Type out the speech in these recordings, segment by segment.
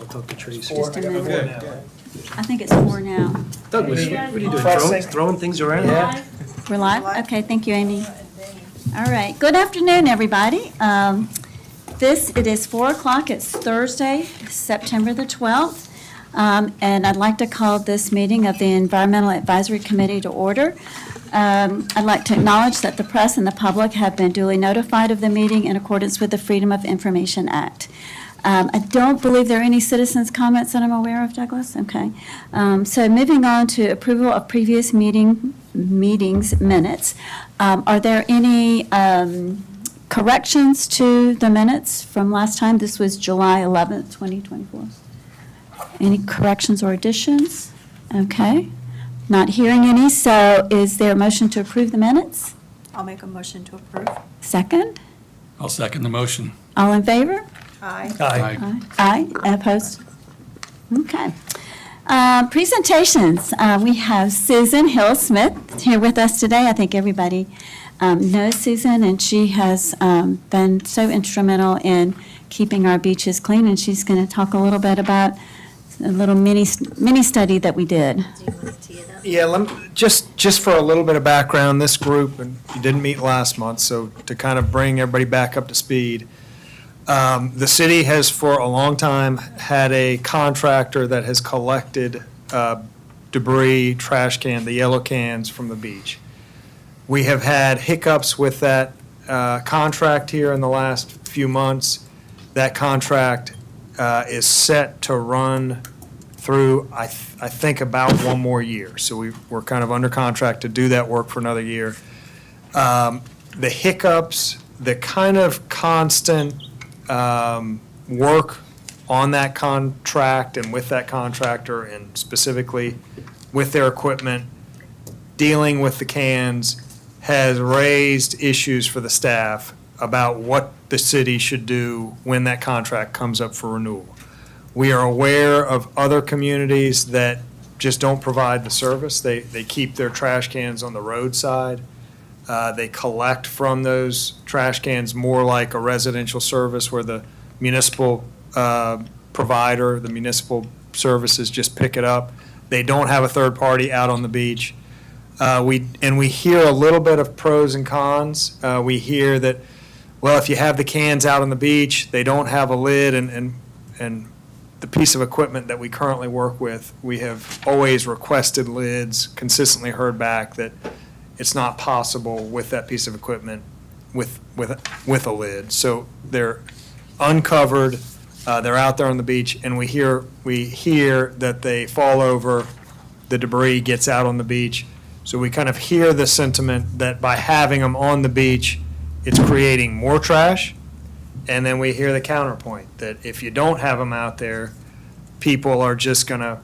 I'll talk to Tracy. Just a minute. Okay. I think it's 4 now. Douglas, what are you doing, Pressing. throwing things around? Yeah. We're live? Okay, thank you, Amy. All right, good afternoon, everybody. It is 4 o'clock. It's Thursday, September the 12th. And I'd like to call this meeting of the Environmental Advisory Committee to order. I'd like to acknowledge that the press and the public have been duly notified of the meeting in accordance with the Freedom of Information Act. I don't believe there are any citizens' comments that I'm aware of, Douglas. Okay. So moving on to approval of previous meetings minutes. Are there any corrections to the minutes from last time? This was July 11th, 2024. Any corrections or additions? Okay. Not hearing any, so is there a motion to approve the minutes? I'll make a motion to approve. Second? I'll second the motion. All in favor? Aye. Aye. Aye. And opposed? Okay. Presentations. We have Susan Hill-Smith here with us today. I think everybody knows Susan, and she has been so instrumental in keeping our beaches clean, and she's going to talk a little bit about a little mini study that we did. Yeah, just for a little bit of background, this group, and you didn't meet last month, so to kind of bring everybody back up to speed, the city has for a long time had a contractor that has collected debris, trash can, the yellow cans from the beach. We have had hiccups with that contract here in the last few months. That contract is set to run through, I think, about one more year. So we're kind of under contract to do that work for another year. The hiccups, the kind of constant work on that contract and with that contractor, and specifically with their equipment, dealing with the cans, has raised issues for the staff about what the city should do when that contract comes up for renewal. We are aware of other communities that just don't provide the service. They keep their trash cans on the roadside. They collect from those trash cans more like a residential service where the municipal provider, the municipal services just pick it up. They don't have a third party out on the beach. We hear a little bit of pros and cons. We hear that, well, if you have the cans out on the beach, they don't have a lid, and the piece of equipment that we currently work with, we have always requested lids, consistently heard back that it's not possible with that piece of equipment with a lid. So they're uncovered, they're out there on the beach, and we hear that they fall over, the debris gets out on the beach. So we kind of hear the sentiment that by having them on the beach, it's creating more trash. And then we hear the counterpoint that if you don't have them out there, people are just going to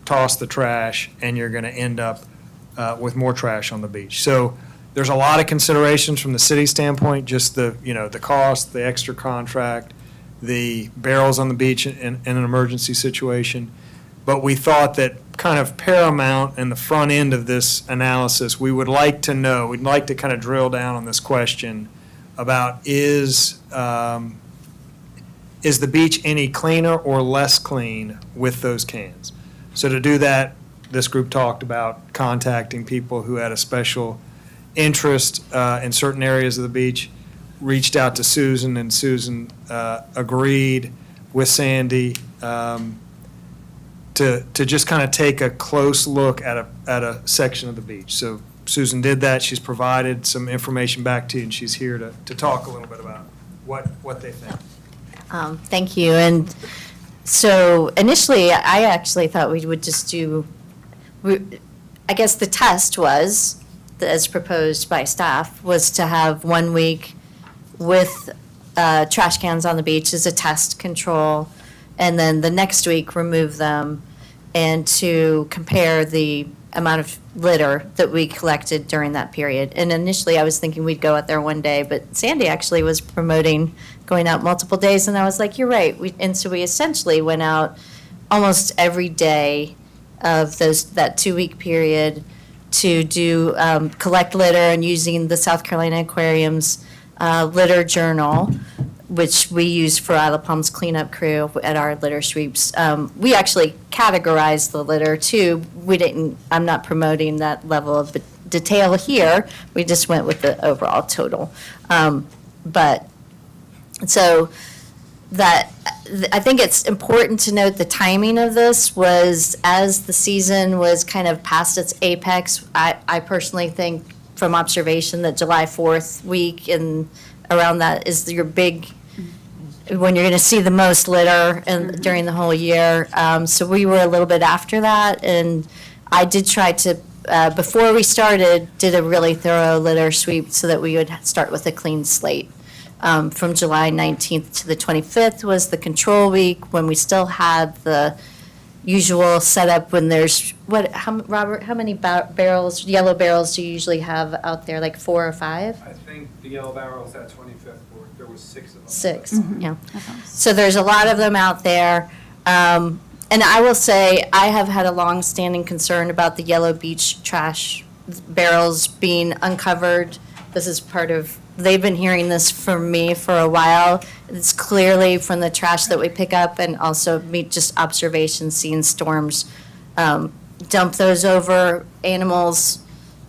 toss the trash and you're going to end up with more trash on the beach. So there's a lot of considerations from the city standpoint, just the cost, the extra contract, the barrels on the beach in an emergency situation. But we thought that kind of paramount in the front end of this analysis, we would like to know, we'd like to kind of drill down on this question about is the beach any cleaner or less clean with those cans? So to do that, this group talked about contacting people who had a special interest in certain areas of the beach, reached out to Susan, and Susan agreed with Sandy to just kind of take a close look at a section of the beach. So Susan did that. She's provided some information back to you, and she's here to talk a little bit about what they think. Thank you. And so initially, I actually thought we would just I guess the test was, as proposed by staff, was to have 1 week with trash cans on the beach as a test control, and then the next week remove them, and to compare the amount of litter that we collected during that period. And initially, I was thinking we'd go out there one day, but Sandy actually was promoting going out multiple days, and I was like, you're right. And so we essentially went out almost every day of that 2-week period to do collect litter, and using the South Carolina Aquarium's litter journal which we use for Isle of Palms cleanup crew at our litter sweeps. We actually categorized the litter too. I'm not promoting that level of detail here. We just went with the overall total. But, so that, I think it's important to note the timing of this was as the season was kind of past its apex. I personally think from observation that July 4th week and around that is your big, when you're going to see the most litter and during the whole year. So we were a little bit after that, and I did try to, before we started, did a really thorough litter sweep so that we would start with a clean slate. From July 19th to the 25th was the control week, when we still had the usual setup when there's, Robert, how many barrels, yellow barrels do you usually have out there, like 4 or 5? I think the yellow barrels at 25th ward, there was 6 of them. 6, yeah. So there's a lot of them out there. And I will say, I have had a long-standing concern about the yellow beach trash barrels being uncovered. This is part of, they've been hearing this from me for a while. It's clearly from the trash that we pick up and also just observations, seeing storms. Dump those over animals,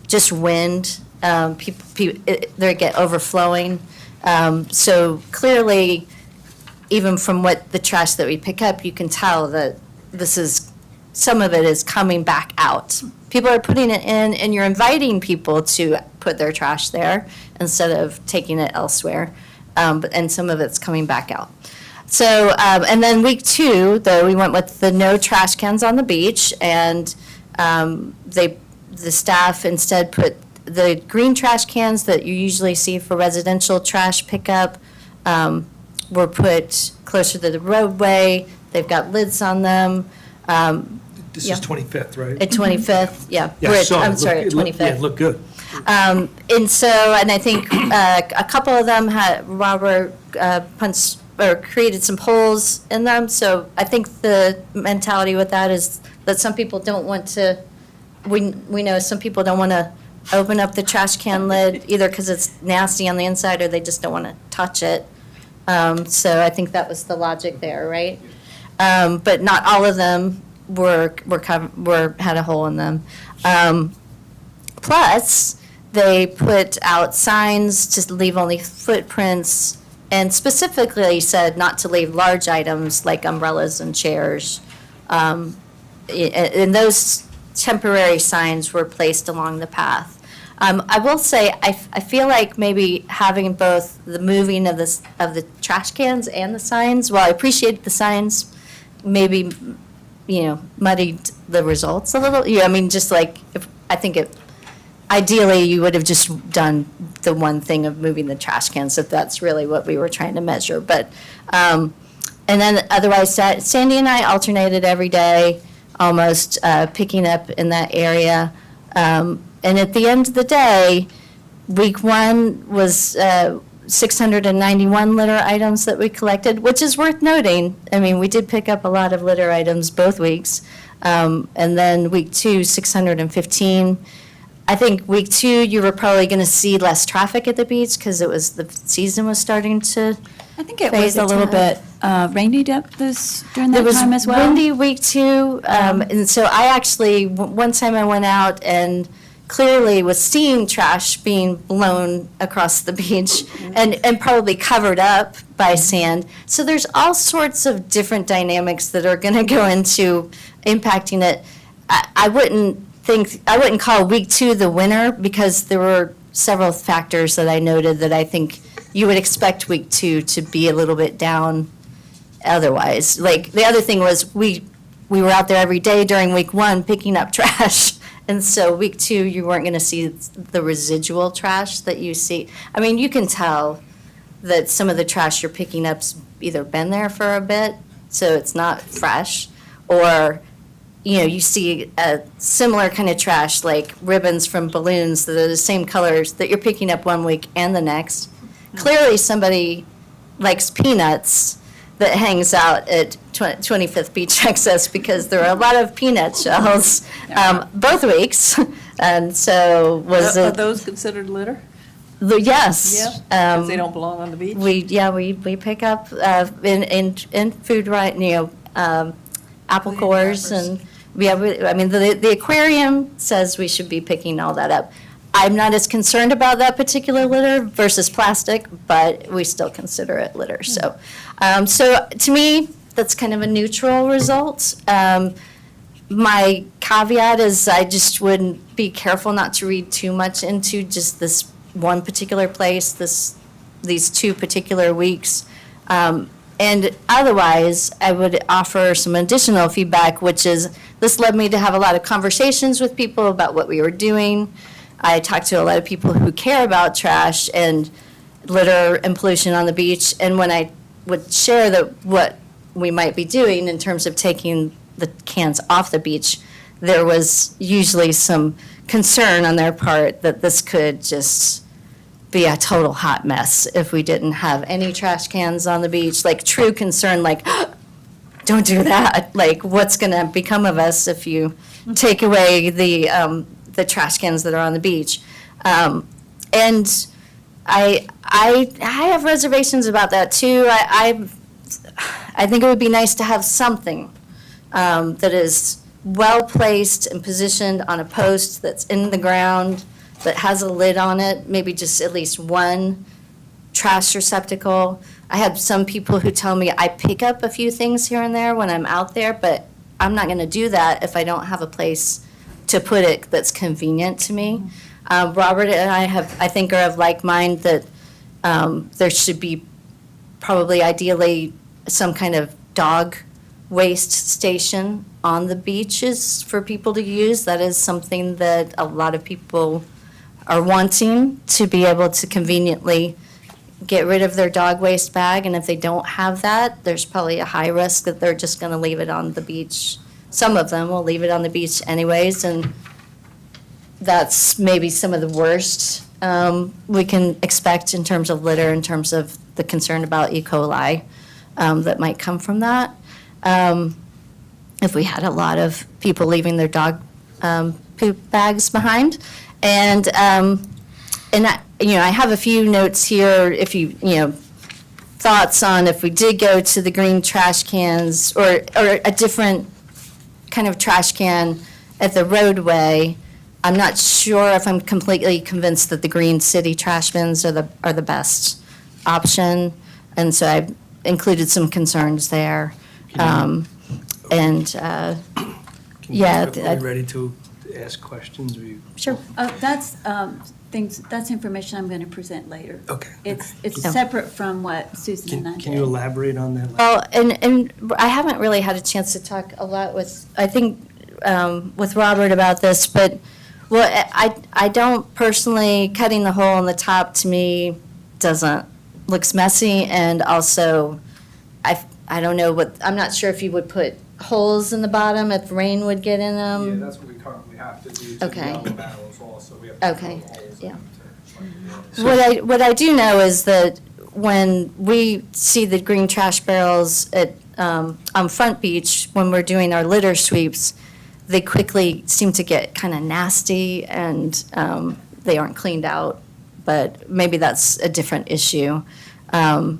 just wind. They get overflowing. So clearly, even from what the trash that we pick up, you can tell that some of it is coming back out. People are putting it in, and you're inviting people to put their trash there instead of taking it elsewhere. And some of it's coming back out. So, and then week 2, though, we went with the no trash cans on the beach, and the staff instead put the green trash cans that you usually see for residential trash pickup were put closer to the roadway. They've got lids on them. This Yeah. is 25th, right? At 25th, yeah. Yeah, We're I at- saw it. I'm sorry, at It looked- 25th. Yeah, it looked good. And so, and I think a couple of them had, Robert punched, or created some holes in them. So I think the mentality with that is that some people don't want to, we know some people don't want to open up the trash can lid, either because it's nasty on the inside or they just don't want to touch it. So I think that was the logic there, right? But not all of them had a hole in them. Plus, they put out signs to leave only footprints, and specifically said not to leave large items like umbrellas and chairs. And those temporary signs were placed along the path. I will say, I feel like maybe having both the moving of the trash cans and the signs, while I appreciate the signs, maybe, muddied the results a little. Yeah, I mean, just like, ideally, you would have just done the one thing of moving the trash cans, if that's really what we were trying to measure. But, and then otherwise, Sandy and I alternated every day, almost picking up in that area. And at the end of the day, week 1 was 691 litter items that we collected, which is worth noting. I mean, we did pick up a lot of litter items both weeks. And then week 2, 615. I think week 2, you were probably going to see less traffic at the beach because the season was starting to. I think it was a little bit rainy during that time as well. It was windy week 2, and so I actually, one time I went out and clearly was seeing trash being blown across the beach and probably covered up by sand. So there's all sorts of different dynamics that are going to go into impacting it. I wouldn't call week 2 the winner, because there were several factors that I noted that I think you would expect week 2 to be a little bit down otherwise. Like, the other thing was we were out there every day during week 1 picking up trash. And so week 2, you weren't going to see the residual trash that you see. I mean, you can tell that some of the trash you're picking up's either been there for a bit, so it's not fresh, or, you see a similar kind of trash, like ribbons from balloons that are the same colors that you're picking up one week and the next. Clearly, somebody likes peanuts that hangs out at 25th Beach Access, because there are a lot of peanut shells both weeks. And so Are those considered litter? Yes. Because they don't belong on the beach? We pick up in food, right, apple cores and, I mean, the aquarium says we should be picking all that up. I'm not as concerned about that particular litter versus plastic, but we still consider it litter, so. So to me, that's kind of a neutral result. My caveat is I just would be careful not to read too much into just this one particular place, these 2 particular weeks. And otherwise, I would offer some additional feedback, which is, this led me to have a lot of conversations with people about what we were doing. I talked to a lot of people who care about trash and litter and pollution on the beach. And when I would share what we might be doing in terms of taking the cans off the beach, there was usually some concern on their part that this could just be a total hot mess if we didn't have any trash cans on the beach, like true concern, like, don't do that. Like, what's going to become of us if you take away the trash cans that are on the beach? And I have reservations about that too. I think it would be nice to have something that is well-placed and positioned on a post that's in the ground, that has a lid on it, maybe just at least one trash receptacle. I have some people who tell me I pick up a few things here and there when I'm out there, but I'm not gonna do that if I don't have a place to put it that's convenient to me. Robert and I think are of like mind that there should be probably ideally some kind of dog waste station on the beaches for people to use. That is something that a lot of people are wanting, to be able to conveniently get rid of their dog waste bag. And if they don't have that, there's probably a high risk that they're just going to leave it on the beach. Some of them will leave it on the beach anyways, and that's maybe some of the worst we can expect in terms of litter, in terms of the concern about E. coli that might come from that. If we had a lot of people leaving their dog poop bags behind. And I have a few notes here, if thoughts on if we did go to the green trash cans or a different kind of trash can at the roadway. I'm not sure if I'm completely convinced that the green city trash bins are the best option. And so I included some concerns there. Are Yeah. we ready to ask questions? Sure. That's that's information I'm going to present later. Okay. It's separate from what Susan and I did. Can you elaborate on that? Well, and I haven't really had a chance to talk a lot with Robert about this, but, well, I don't personally, cutting the hole in the top to me looks messy, and also, I don't know I'm not sure if you would put holes in the bottom if rain would get in Yeah, them. that's what we currently have to do to Okay. the barrels also. We have to Okay, drill holes in yeah. them to try to get it. What I do know is that when we see the green trash barrels on Front Beach, when we're doing our litter sweeps, they quickly seem to get kind of nasty, and they aren't cleaned out, but maybe that's a different issue. More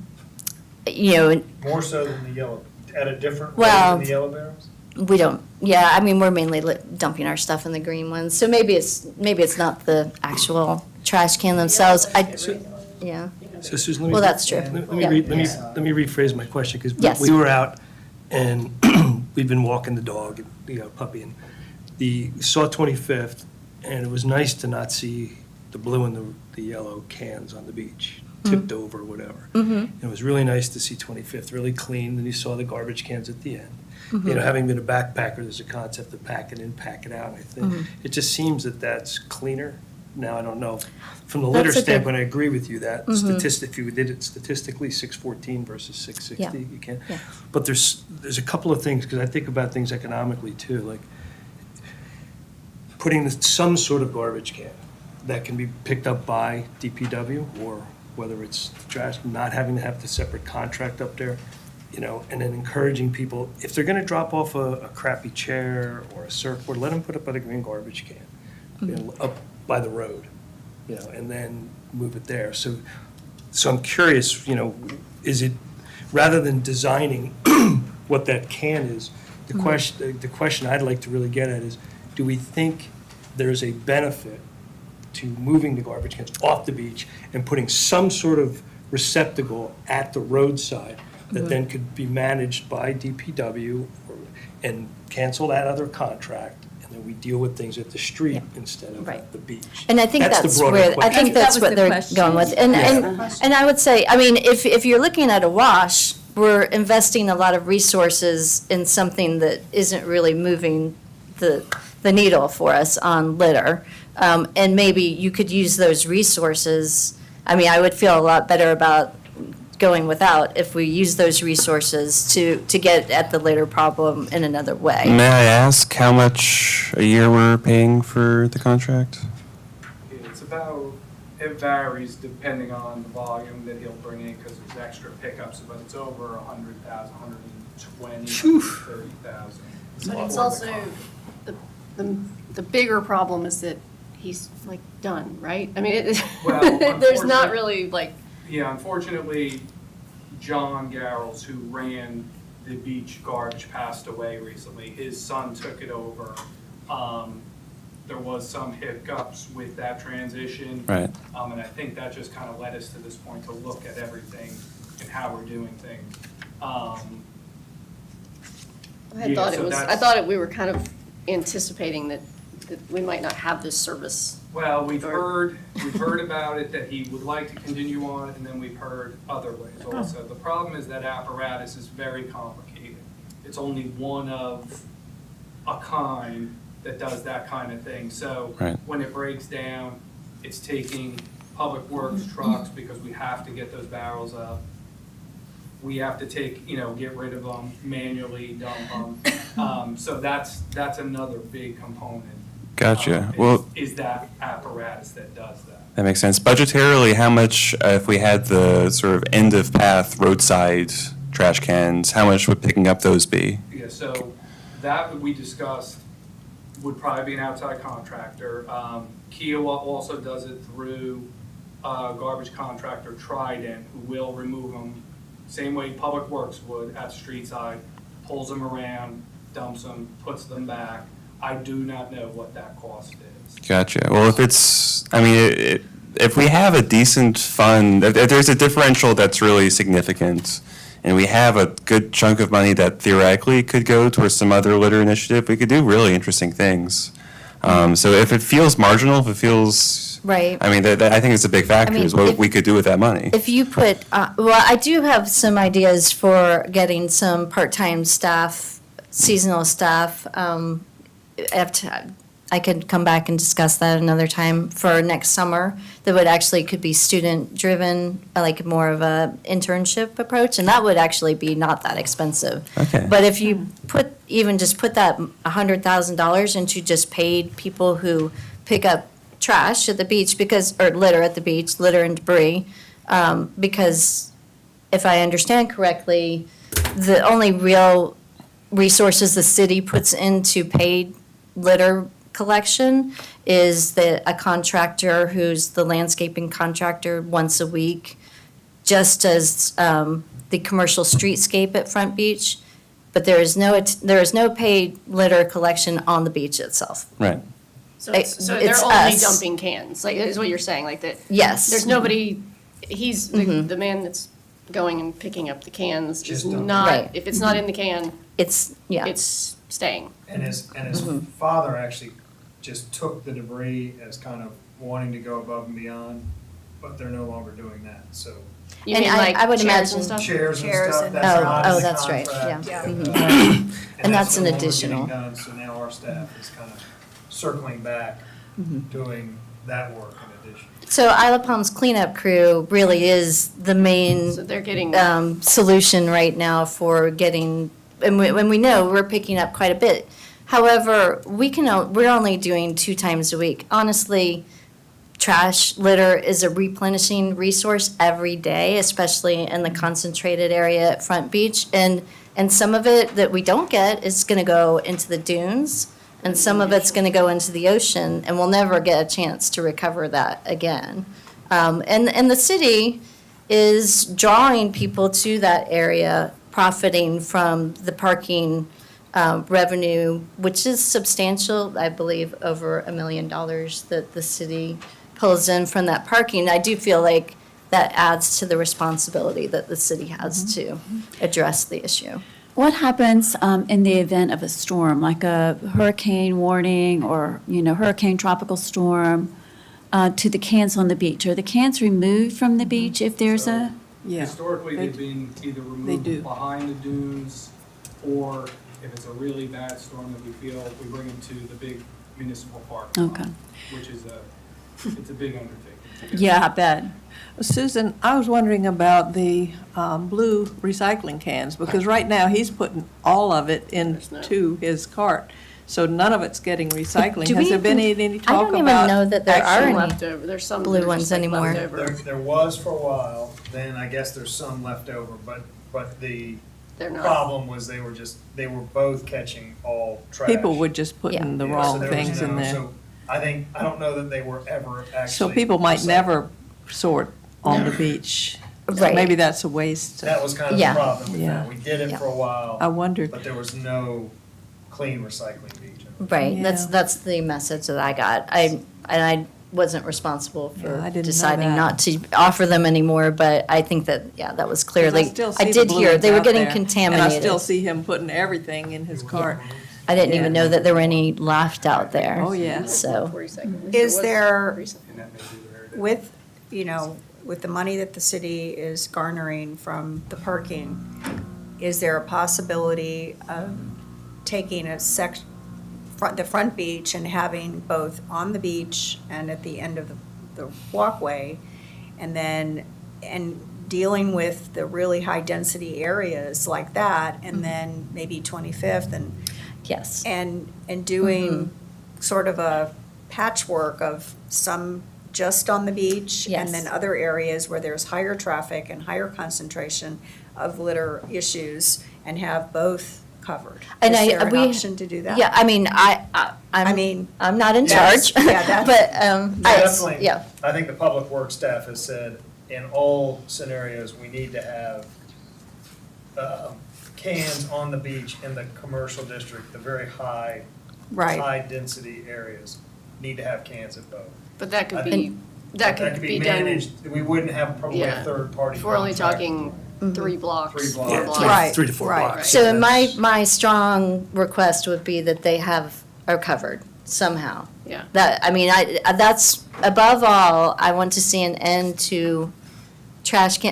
so than the yellow, at a different rate than the yellow barrels? We don't, we're mainly dumping our stuff in the green ones, so maybe it's not the actual trash can themselves. Yeah. So Susan, Well, that's true. Let Yeah. me rephrase my question, because Yes. we were out and we've been walking the dog, puppy, and we saw 25th, and it was nice to not see the blue and the yellow cans on the beach, tipped over, whatever. And it was really nice to see 25th, really clean, and you saw the garbage cans at the end. Having been a backpacker, there's a concept of pack it in, pack it out, and I think it just seems that that's cleaner. Now, I don't know, from the litter That's a good- standpoint, I agree with you that if you did it statistically, 614 versus 660, Yeah. you can't. Yeah. But there's a couple of things, because I think about things economically too, like putting some sort of garbage can that can be picked up by DPW, or whether it's trash, not having to have the separate contract up there, and then encouraging people, if they're gonna drop off a crappy chair or a surfboard, let them put it by the green garbage can, up by the road. and then move it there. So I'm curious, is it, rather than designing what that can is, the question I'd like to really get at is, do we think there's a benefit to moving the garbage cans off the beach and putting some sort of receptacle at the roadside that then could be managed by DPW and cancel that other contract, and then we deal with things at the street instead of Right. at the beach? And I think the that's broader where, I question. think That that's was what the they're question. going with. And I would say, I mean, if you're looking at a wash, we're investing a lot of resources in something that isn't really moving the needle for us on litter. And maybe you could use those resources. I mean, I would feel a lot better about going without if we use those resources to get at the litter problem in another way. May I ask how much a year we're paying for the contract? It's about, it varies depending on the volume that he'll bring in, because there's extra pickups, but it's over 100,000, 120, 130,000. But it's also, the bigger problem is that he's like done, right? I mean, Well, there's not unfortunately- really like, Yeah, unfortunately, John Garrels, who ran the beach garbage, passed away recently. His son took it over. There was some hiccups with that transition. Right. And I think that just kind of led us to this point to look at everything and how we're doing things. I Yeah, thought it so was, I that's- thought we were kind of anticipating that we might not have this service. Well, we've Or- heard about it, that he would like to continue on, and then we've heard other ways also. The problem is that apparatus is very complicated. It's only one of a kind that does that kind of thing. So Right. when it breaks down, it's taking Public Works trucks, because we have to get those barrels up. We have to take, get rid of them, manually dump them. So that's another big component. Gotcha. Well, Is that apparatus that does that. that makes sense. Budgetarily, how much, if we had the sort of end of path roadside trash cans, how much would picking up those be? Yeah, so that we discussed would probably be an outside contractor. Kiowa also does it through garbage contractor Trident, who will remove them, same way Public Works would at street side, pulls them around, dumps them, puts them back. I do not know what that cost is. Gotcha. Well, if it's, I mean, if we have a decent fund, if there's a differential that's really significant, and we have a good chunk of money that theoretically could go towards some other litter initiative, we could do really interesting things. So if it feels marginal, if it feels, Right. I mean, I think it's a big factor, mean, is what if- we could do with that money. If you put, well, I do have some ideas for getting some part-time staff, seasonal staff. I could come back and discuss that another time for next summer. That would actually could be student-driven, like more of a internship approach, and that would actually be not that expensive. Okay. But if you just put that $100,000 into just paid people who pick up trash at the beach or litter at the beach, litter and debris, because if I understand correctly, the only real resources the city puts into paid litter collection is a contractor who's the landscaping contractor once a week, just as the commercial streetscape at Front Beach, but there is no paid litter collection on the beach itself. Right. so It's they're only us. dumping cans, like, is what you're saying, like that. Yes. There's nobody, he's, the man that's going and picking up the cans is Just dumping. not, Right. if it's not in the can, It's, yeah. it's staying. And his father actually just took the debris as kind of wanting to go above and beyond, but they're no longer doing that, so. You And mean I- like I would chairs and imagine- stuff? Chairs and Chairs stuff, and- that's not in the that's right, contract. yeah. And And that's an no longer additional. getting done, so now our staff is kind of circling back, doing that work in addition. So Isla Palm's cleanup crew really is the main So they're getting, solution right now for getting, and when we know we're picking up quite a bit. However, we're only doing 2 times a week. Honestly, trash litter is a replenishing resource every day, especially in the concentrated area at Front Beach. And some of it that we don't get is gonna go into the dunes. And some of it's going to go into the ocean, and we'll never get a chance to recover that again. And the city is drawing people to that area, profiting from the parking revenue, which is substantial, I believe, over $1 million that the city pulls in from that parking. I do feel like that adds to the responsibility that the city has to address the issue. What happens in the event of a storm, like a hurricane warning or, hurricane tropical storm, to the cans on the beach? Are the cans removed from the beach if there's a? Yeah. Historically, they've been either do. removed behind the dunes, or if it's a really bad storm that we feel, we bring them to the big municipal park. Okay. Which is it's a big undertaking. Yeah, I bet. Susan, I was wondering about the blue recycling cans, because right now he's putting all of it into his cart. So none of it's getting recycling. Do Has we there been even- any I talk don't even about? know that there are actually- any Leftover, there's some. blue that are ones just like anymore. leftover. There was for a while, then I guess there's some left over, but the They're not. problem was they were both catching all trash. People were just putting the Yeah, so wrong there was things in no- there. so I don't know that they were ever actually. So people might recycled. never sort on the beach. So Right. maybe that's a waste. That was kind of Yeah. the problem with Yeah. that. We did it Yeah. for a while. I wondered. But there was no clean recycling beach. Right, Yeah. that's the message that I got. I wasn't responsible Yeah, for I didn't know deciding that. not to offer them anymore, but I think that, yeah, that was 'Cause clearly, still I see the did blue hear, ones they were out getting there, contaminated. And I still see him putting everything in his cart. I didn't Yeah. even know that there were any left out there. Oh, yeah. So, Is there, And that may be the very- with, with the money that the city is garnering from the parking, is there a possibility of taking the front beach and having both on the beach and at the end of the walkway, and dealing with the really high-density areas like that, and then maybe 25th yes. and doing sort of a patchwork of some just on the beach, and Yes. then other areas where there's higher traffic and higher concentration of litter issues, and have both covered. And Is I- there an we- option to do that? Yeah, I mean, I mean, I'm not in that's- charge, yeah, that's- but, Definitely. yeah. I think the public works staff has said, in all scenarios, we need to have cans on the beach in the commercial district, the very high right. density areas, need to have cans at both. But that could I be, that could be done, managed. We wouldn't have probably a Yeah. third party. if we're only contract. talking 3 blocks, Three 4 blocks. blocks. Right, 3 to 4 right. blocks. So that's- my strong request would be that they are covered somehow. Yeah. That, I mean, that's, above all, I want to see an end to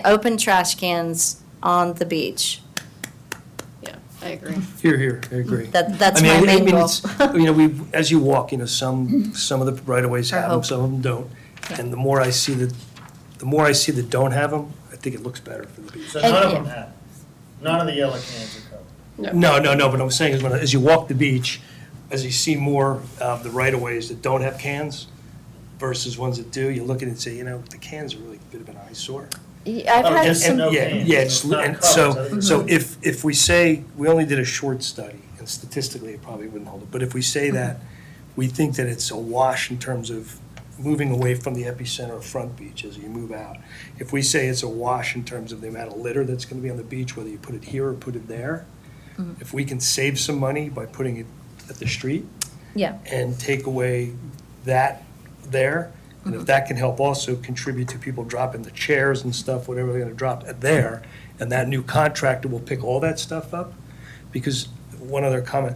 open trash cans on the beach. Yeah, I agree. Here, I agree. That's I mean, my main goal. it's, as you walk, some of the right-of-ways have them, hope. some of them don't. And the more I see that don't have them, I think it looks better for the beach. So And- none of them have. None of the yellow cans are covered. No, but I'm saying is as you walk the beach, as you see more of the right-of-ways that don't have cans versus ones that do, you look at it and say, the cans are really a bit of an eyesore. I've Oh, had just some, no Yeah, cans. yeah, It's not and covered, so if we say, we only did a short study, and statistically it probably wouldn't hold it, but if we say that we think that it's a wash in terms of moving away from the epicenter of Front Beach as you move out, if we say it's a wash in terms of the amount of litter that's gonna be on the beach, whether you put it here or put it there, if we can save some money by putting it at the street yeah, and take away that there, and if that can help also contribute to people dropping the chairs and stuff, whatever they're gonna drop there, and that new contractor will pick all that stuff up, because, one other comment,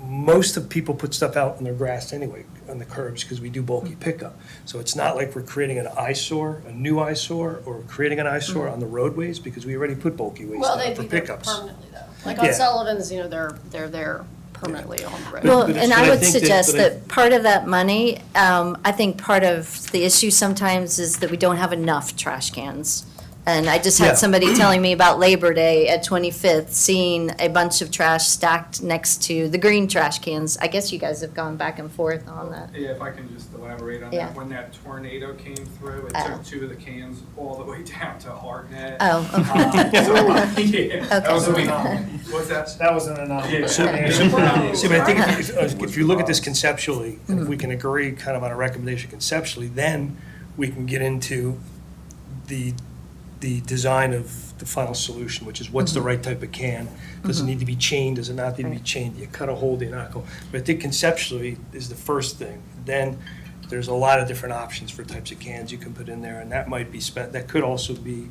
most of people put stuff out in their grass anyway, on the curbs, because we do bulky pickup. So it's not like we're creating an eyesore, a new eyesore, or creating an eyesore on the roadways, because we already put bulky waste Well, out they'd for be there pickups. permanently though. Like Yeah. on Sullivan's, they're there permanently on the road. well, but and I I would think that- suggest but I- that part of that money, I think part of the issue sometimes is that we don't have enough trash cans. And I just Yeah. had somebody telling me about Labor Day at 25th, seeing a bunch of trash stacked next to the green trash cans. I guess you guys have gone back and forth on that. Yeah, if I can just elaborate on Yeah. that, when that tornado came through, it Oh. took two of the cans all the way down to Hartnett. Oh, okay. Yeah, that was a big, what's that? That was an anomaly. Yeah. See, but I think if you look at this conceptually, and if we can agree kind of on a recommendation conceptually, then we can get into the design of the final solution, which is what's the right type of can? Does it need to be chained? Does it not need to be chained? Do you cut a hole? Do you not go? But I think conceptually is the first thing. Then there's a lot of different options for types of cans you can put in there, and that might be that could also be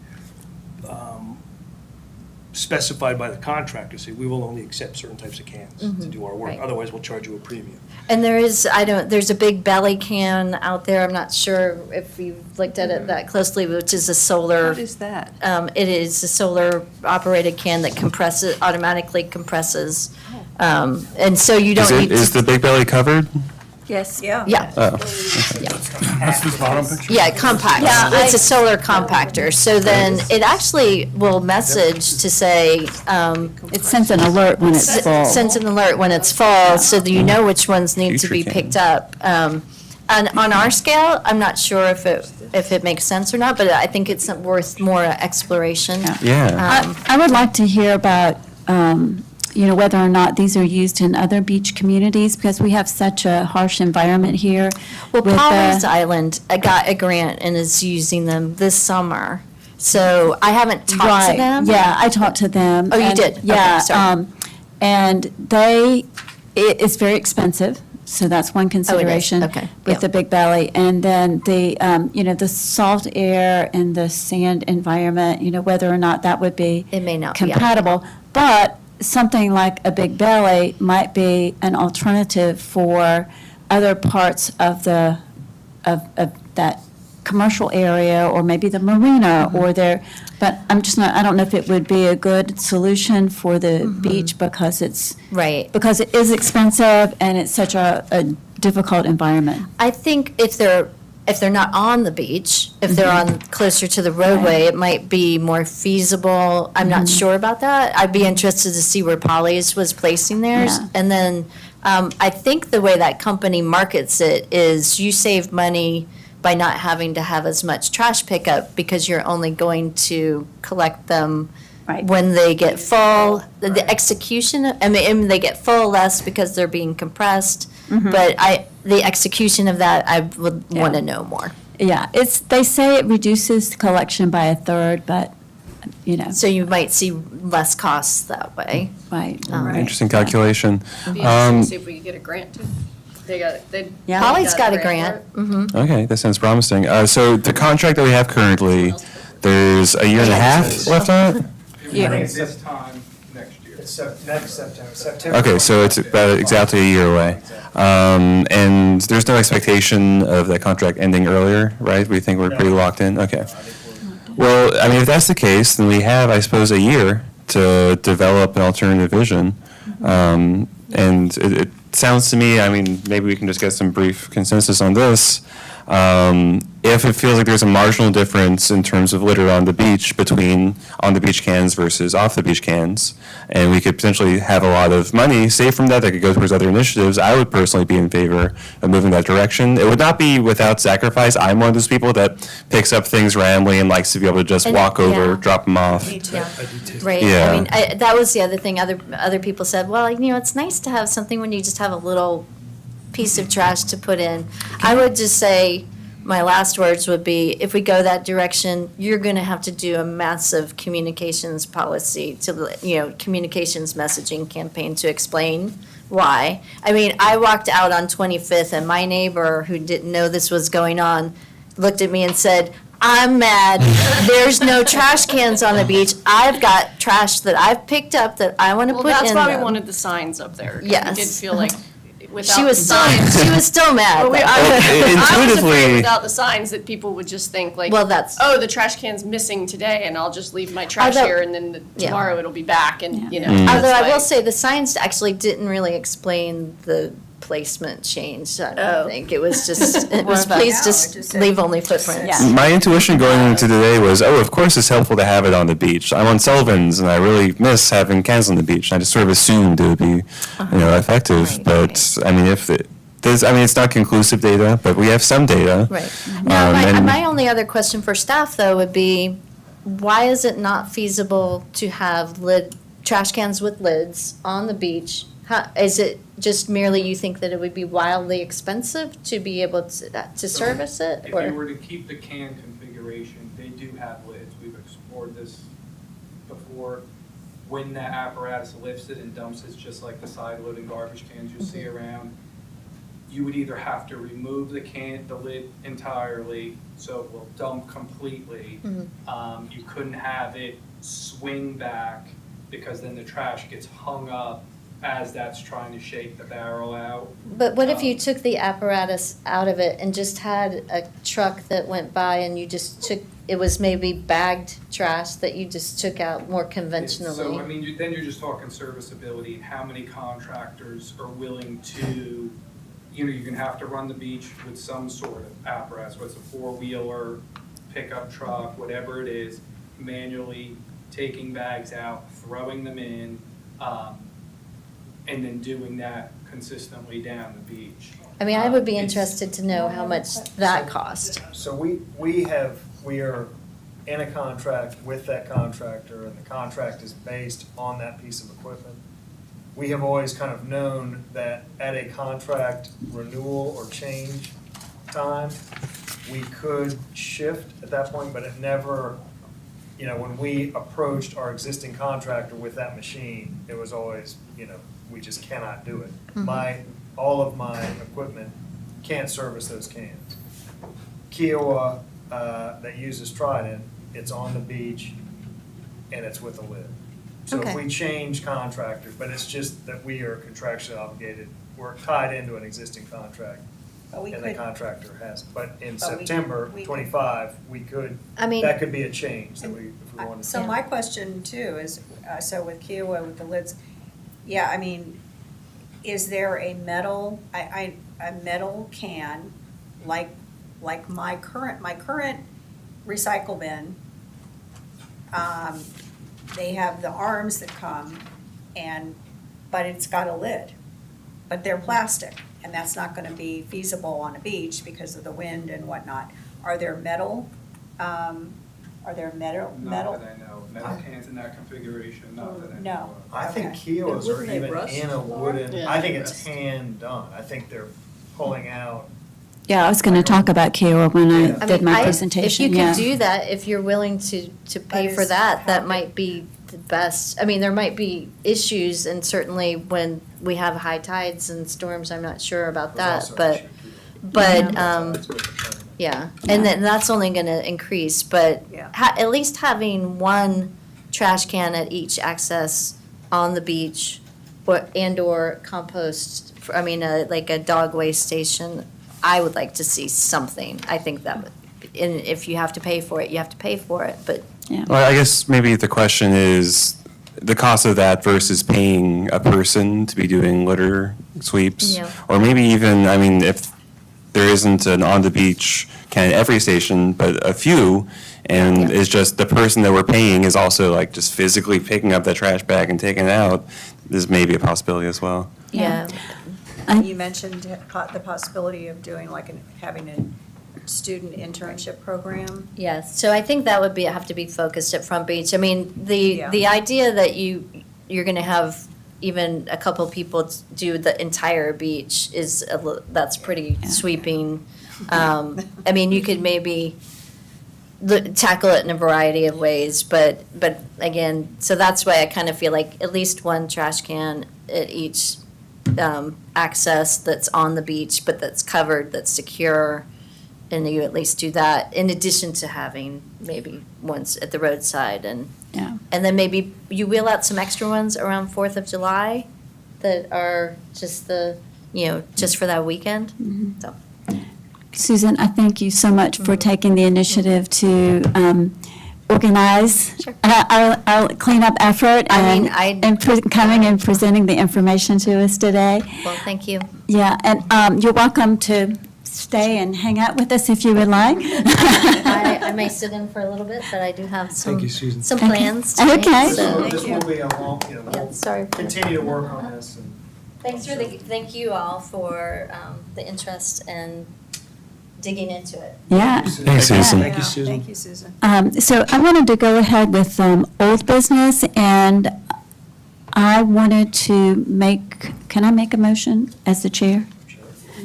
specified by the contractor, say, we will only accept certain types of cans to do our work, right. otherwise we'll charge you a premium. And there's a big belly can out there, I'm not sure if you've looked at it that closely, which is a solar. What is that? It is a solar-operated can that automatically compresses. And so you don't need Is to. the Big Belly covered? Yes. Yeah, Oh. That's the bottom picture? yeah, compact. Yeah, It's a solar compactor. So then it actually will message to say, It sends an alert when it's full. sends an alert when it's full, so that you know which ones need to be Future picked up. On our scale, I'm not sure if it makes sense or not, but I think it's worth more exploration. Yeah. I would like to hear about, whether or not these are used in other beach communities, because we have such a harsh environment here. Well, with, Polly's Island, I got a grant and is using them this summer. So I haven't talked to Right. them. Yeah, I talked to them. Oh, you and- did? Okay, Yeah. sorry. And it's very expensive, so that's one consideration. Okay, With yeah. the Big Belly. And then the salt air and the sand environment, whether or not that would be It may not be. compatible. But something like a Big Belly might be an alternative for other parts of that commercial area, or maybe the marina, or but I don't know if it would be a good solution for the beach, because Right. because it is expensive and it's such a difficult environment. I think if they're not on the beach, if they're on closer to the roadway, it might be more feasible. I'm not sure about that. I'd be interested to see where Polly's was placing theirs. Yeah. And then I think the way that company markets it is you save money by not having to have as much trash pickup, because you're only going to collect them Right. when they get full. The execution, they get full less because they're being compressed. But the execution of that, I would want to know more. Yeah, they say it reduces the collection by a third, but, So you might see less costs that way. right. Interesting calculation. Be interesting to see if we could get a grant too. Yeah. Polly's got a grant. Okay, that sounds promising. So the contract that we have currently, there's a year and a half left on it? I think this time next year. It's next September. Okay, so it's about exactly a year away. And there's no expectation of that contract ending earlier, right? We think we're pretty locked in? Okay. Well, I mean, if that's the case, then we have, I suppose, a year to develop an alternative vision. And it sounds to me, I mean, maybe we can just get some brief consensus on this. If it feels like there's a marginal difference in terms of litter on the beach between on-the-beach cans versus off-the-beach cans, and we could potentially have a lot of money saved from that could go towards other initiatives, I would personally be in favor of moving that direction. It would not be without sacrifice. I'm one of those people that picks up things randomly and likes to be able to just And- walk over, yeah. drop them off. Yeah. I do too. Right. Yeah. I mean, that was the other thing. Other people said, well, it's nice to have something when you just have a little piece of trash to put in. I would just say, my last words would be, if we go that direction, you're going to have to do a massive communications policy communications messaging campaign to explain why. I mean, I walked out on 25th and my neighbor, who didn't know this was going on, looked at me and said, I'm mad. There's no trash cans on the beach. I've got trash that I've picked up that I want to Well, put in that's why we them." wanted the signs up there. 'Cause Yes. We did feel like without She the was still, signs. she was still mad. But I was Intuitively- afraid without the signs that people would just think like, Well, that's- oh, the trash can's missing today, and I'll just leave my trash Although- here, and then tomorrow it'll be back, and Although that's I will why- say the signs actually didn't really explain the placement changed. I don't think. It was just, it was Well, please no, it just just said- leave only footprints. Yeah. My intuition going into today was, oh, of course it's helpful to have it on the beach. I'm on Sullivan's and I really miss having cans on the beach. And I just sort of assumed it would be, effective. Right, But, I mean, it's not conclusive data, but we have some data. Right. Now, and- my only other question for staff, though, would be, why is it not feasible to have trash cans with lids on the beach? Is it just merely you think that it would be wildly expensive to be able to service it? If Or you were to keep the can configuration, they do have lids. We've explored this before. When that apparatus lifts it and dumps it, just like the side-loading garbage cans you see around, you would either have to remove the lid entirely, so it will dump completely. You couldn't have it swing back, because then the trash gets hung up as that's trying to shake the barrel out. But what if you took the apparatus out of it and just had a truck that went by and you just took, it was maybe bagged trash that you just took out more conventionally? So, I mean, then you're just talking serviceability and how many contractors are willing to, you're gonna have to run the beach with some sort of apparatus, whether it's a four-wheeler, pickup truck, whatever it is, manually taking bags out, throwing them in, and then doing that consistently down the beach. I mean, I would be It's- interested to know how much that cost. So we are in a contract with that contractor, and the contract is based on that piece of equipment. We have always kind of known that at a contract renewal or change time, we could shift at that point, but it never, when we approached our existing contractor with that machine, it was always, we just cannot do it. All of my equipment can't service those cans. Kiowa, that uses Trident, it's on the beach and it's with a lid. So if Okay. we change contractors, but it's just that we are contractually obligated, we're tied into an existing contract. But we And the could, contractor has, but in But we- September we could- 25, we could, I mean, that could be a change that if we wanted to. so my question too is, so with Kiowa, with the lids, yeah, I mean, is there a metal, a metal can, like my current recycle bin, they have the arms that come but it's got a lid, but they're plastic, and that's not gonna be feasible on a beach because of the wind and whatnot. Are there metal, Not that I know. Metal cans in that configuration, not that I know. No. of. I think Okay. Kiowas are Wouldn't they even rust in a more? wooden, Yeah, I think they it's rust. hand done. I think they're pulling out. Yeah, I was going to talk about Kiowa when I Yeah. did my If presentation, you yeah. could do that, if you're willing to pay But for is that, that how- might be the best. I mean, there might be issues, and certainly when we have high tides and storms, I'm not sure about There's that, also an but, issue, too. but, That's with the tournament. yeah. And then that's only gonna increase, but Yeah. at least having one trash can at each access on the beach and/or compost, like a dog waste station, I would like to see something. I think that would, and if you have to pay for it, you have to pay for it, but Well, I guess maybe the question is the cost of that versus paying a person to be doing litter sweeps. Yeah. Or maybe even, if there isn't an on-the-beach can at every station, but a few, and Yeah. it's just the person that we're paying is also like just physically picking up that trash bag and taking it out, this may be a possibility as well. yeah. You mentioned the possibility of doing having a student internship program. Yes, so I think that would have to be focused at Front Beach. I mean, Yeah. the idea that you're gonna have even a couple people do the entire beach is, that's pretty sweeping. I mean, you could maybe tackle it in a variety of ways, but again, so that's why I kind of feel like at least one trash can at each access that's on the beach, but that's covered, that's secure, and you at least do that, in addition to having maybe ones at the roadside, and Yeah. and then maybe you wheel out some extra ones around 4th of July that are just just for that weekend, so. Susan, I thank you so much for taking the initiative to organize Sure. our cleanup effort I mean, and coming and presenting the information to us today. Well, thank you. Yeah, and you're welcome to stay and hang out with us if you would like. I may sit in for a little bit, but I do have Thank you, Susan. some plans to make, Okay. so- This will be a long, you know, Yeah, we'll sorry. continue to work on this and. Thank you all for the interest and digging into it. Yeah. Thanks, Susan. Thank you, Susan. Thank you, Susan. So I wanted to go ahead with old business, and I wanted to can I make a motion as the chair?